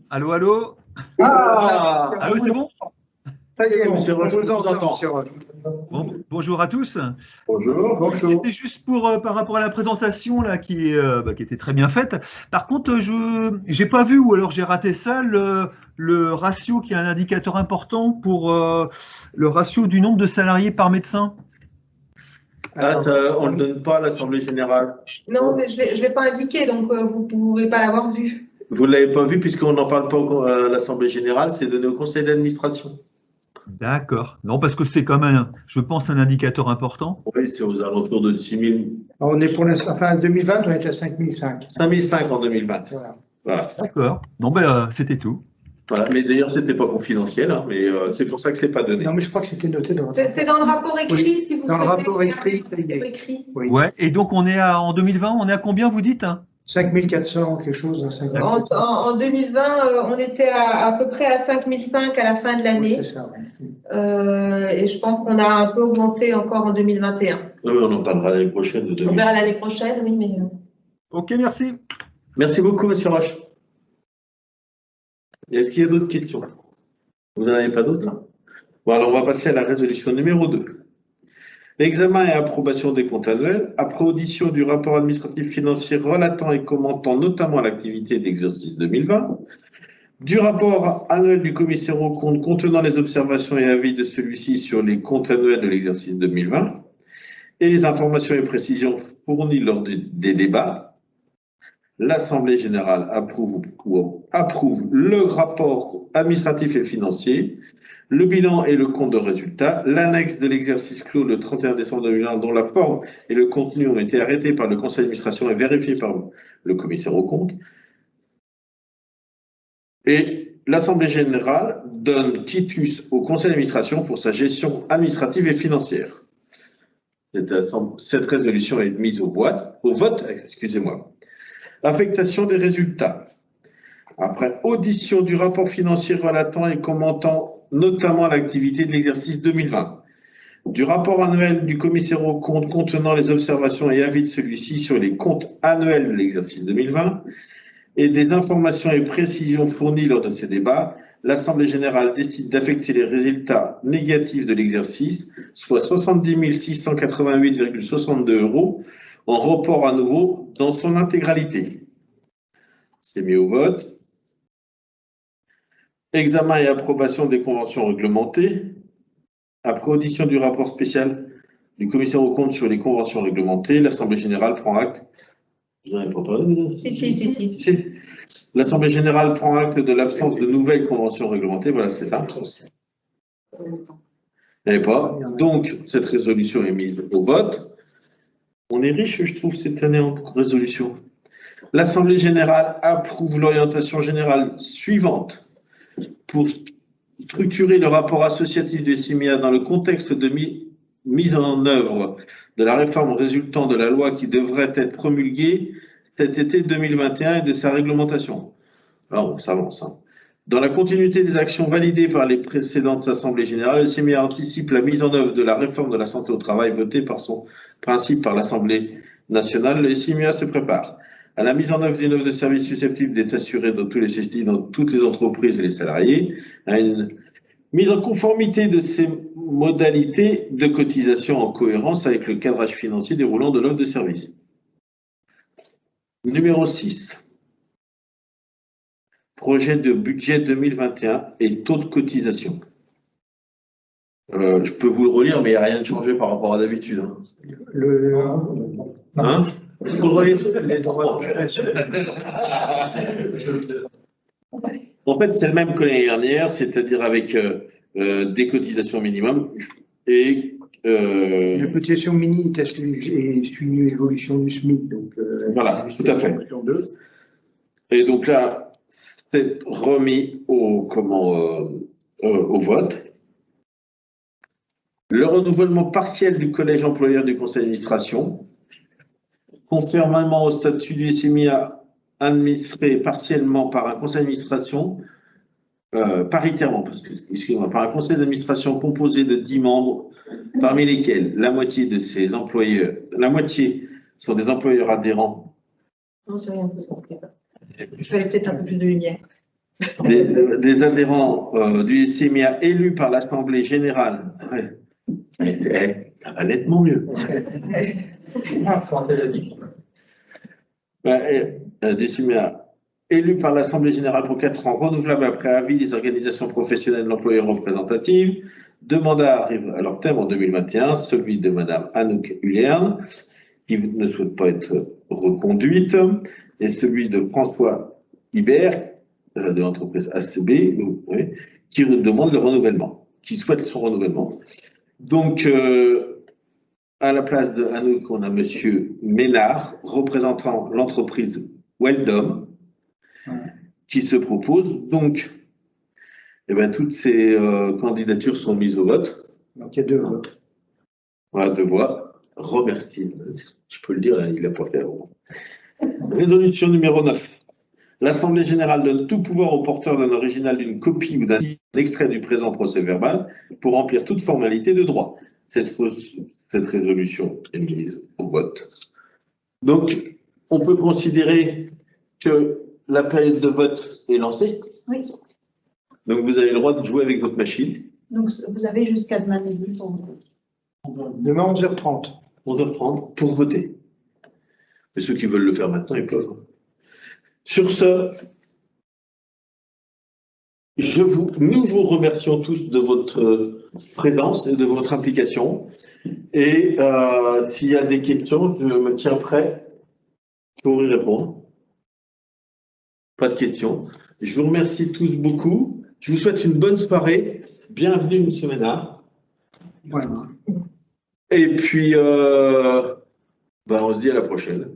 Allô, allô? Ah, Allô, c'est bon? Ça y est, Monsieur Roche, on vous je vous entend, entends. monsieur Roche. Bonjour à tous. bonjour. Bonjour. C'était juste pour par rapport à la présentation là qui était très bien faite. Par contre, je j'ai pas vu ou alors j'ai raté ça le ratio qui est un indicateur important pour le ratio du nombre de salariés par médecin. Ah, ça, on ne le donne pas à l'Assemblée générale. Non, mais je ne l'ai pas indiqué, donc vous ne pouvez pas l'avoir vu. Vous ne l'avez pas vu puisqu'on n'en parle pas à l'Assemblée générale, c'est donné au conseil d'administration. D'accord. Non, parce que c'est quand même, je pense, un indicateur important. Oui, c'est aux alentours de 6 000, On est pour l'instant, enfin, 2020, on est à 5005. 5 500 en 2020. Voilà. Voilà. D'accord. Non, ben c'était tout. Voilà. Mais d'ailleurs, ce n'était pas confidentiel, hein, mais c'est pour ça que ce n'est pas donné. Non, mais je crois que c'était noté dans votre... C'est dans le rapport écrit, Oui, si vous dans le souhaitez rapport regarder écrit, le rapport écrit. Oui. Ouais. Et donc on est en 2020, on est à combien vous dites? 5400, quelque chose, hein, 5000. En 2020, on était à peu près à 5005 à la fin de l'année. C'est ça, oui. Et je pense qu'on a un peu augmenté encore en 2021. Oui, on en parlera l'année prochaine de On 2020. verra l'année prochaine, oui, mais. Ok, merci. Merci beaucoup, monsieur Roche. Est-ce qu'il y a d'autres questions? Vous n'en avez pas d'autres? Bon, alors on va passer à la résolution numéro 2. L'examen et approbation des comptes annuels, après audition du rapport administratif financier relatant et commentant notamment l'activité d'exercice 2020, du rapport annuel du commissaire aux comptes contenant les observations et avis de celui-ci sur les comptes annuels de l'exercice 2020, et les informations et précisions fournies lors des débats, l'Assemblée générale approuve le rapport administratif et financier, le bilan et le compte de résultat, l'annexe de l'exercice clos le 31 décembre 2020 dont la forme et le contenu ont été arrêtés par le conseil d'administration et vérifiés par le commissaire aux comptes. Et l'Assemblée générale donne quitus au conseil d'administration pour sa gestion administrative et financière. Cette résolution est mise au vote. Excusez-moi. Affectation des résultats. Après audition du rapport financier relatant et commentant notamment l'activité de l'exercice 2020, du rapport annuel du commissaire aux comptes contenant les observations et avis de celui-ci sur les comptes annuels de l'exercice 2020, et des informations et précisions fournies lors de ces débats, l'Assemblée générale décide d'affecter les résultats négatifs de l'exercice, soit 70 688,62 € en report à nouveau dans son intégralité. C'est mis au vote. Examen et approbation des conventions réglementées. Après audition du rapport spécial du commissaire aux comptes sur les conventions réglementées, l'Assemblée générale prend acte. Vous n'en avez pas parlé? Si. L'Assemblée générale prend acte de l'absence de nouvelles conventions réglementées. Voilà, c'est ça. Il n'y avait pas. Donc, cette résolution est mise au vote. On est riche, je trouve, cette année en résolution. L'Assemblée générale approuve l'orientation générale suivante pour structurer le rapport associatif des CIMIA dans le contexte de mise en œuvre de la réforme résultant de la loi qui devrait être promulguée cet été 2021 et de sa réglementation. Alors, on s'avance. Dans la continuité des actions validées par les précédentes assemblées générales, le CIMIA anticipe la mise en œuvre de la réforme de la santé au travail votée par son principe par l'Assemblée nationale. Le CIMIA se prépare à la mise en œuvre d'une offre de service susceptible d'être assurée dans tous les CSTI, dans toutes les entreprises et les salariés, à une mise en conformité de ces modalités de cotisation en cohérence avec le cadrage financier déroulant de l'offre de service. Numéro 6. Projet de budget 2021 et taux de cotisation. Je peux vous le relire, mais il n'y a rien de changé par rapport à d'habitude. Hein? Vous le relire? En fait, c'est le même que l'année dernière, c'est-à-dire avec des cotisations minimum et La cotisation mini est une évolution du SMIC. Donc, voilà, tout à fait. Et donc là, c'est remis au vote. Le renouvellement partiel du collège employeur du conseil d'administration, conformément au statut du SMIA administré partiellement par un conseil d'administration, paritairement, excusez-moi, par un conseil d'administration composé de 10 membres, parmi lesquels la moitié de ces employeurs, la moitié sont des employeurs adhérents. Non, c'est rien. Je fallait peut-être un peu plus de lumière. Des adhérents du SMIA élus par l'Assemblée générale. Ouais. Ça va nettement mieux. Des SMIA élus par l'Assemblée générale pour 4 ans, renouvelables après avis des organisations professionnelles de l'employeur représentative. Deux mandats arrivent à leur terme en 2021, celui de Madame Anouk Hullern, qui ne souhaite pas être reconduite, et celui de François Hibert, de l'entreprise ACB, qui demande le renouvellement, qui souhaite son renouvellement. Donc, à la place de Anouk, on a Monsieur Ménard, représentant l'entreprise Weldom, qui se propose. Donc, toutes ces candidatures sont mises au vote. Donc, il y a 2 votes. Voilà, 2 voix. Remercie. Je peux le dire, il ne l'a pas fait. Résolution numéro 9. L'Assemblée générale donne tout pouvoir au porteur d'un original, d'une copie ou d'un extrait du présent procès verbal pour remplir toute formalité de droit. Cette résolution est mise au vote. Donc, on peut considérer que la période de vote est lancée. Oui. Donc, vous avez le droit de jouer avec votre machine. Donc, vous avez jusqu'à demain midi pour... Demain, 11h30. 11h30 pour voter. Mais ceux qui veulent le faire maintenant, ils peuvent. Sur ce, nous vous remercions tous de votre présence et de votre implication. Et s'il y a des questions, je me tiens prêt pour y répondre. Pas de questions. Je vous remercie tous beaucoup. Je vous souhaite une bonne soirée. Bienvenue, M. Ménard. Voilà. Et puis, on se dit à la prochaine.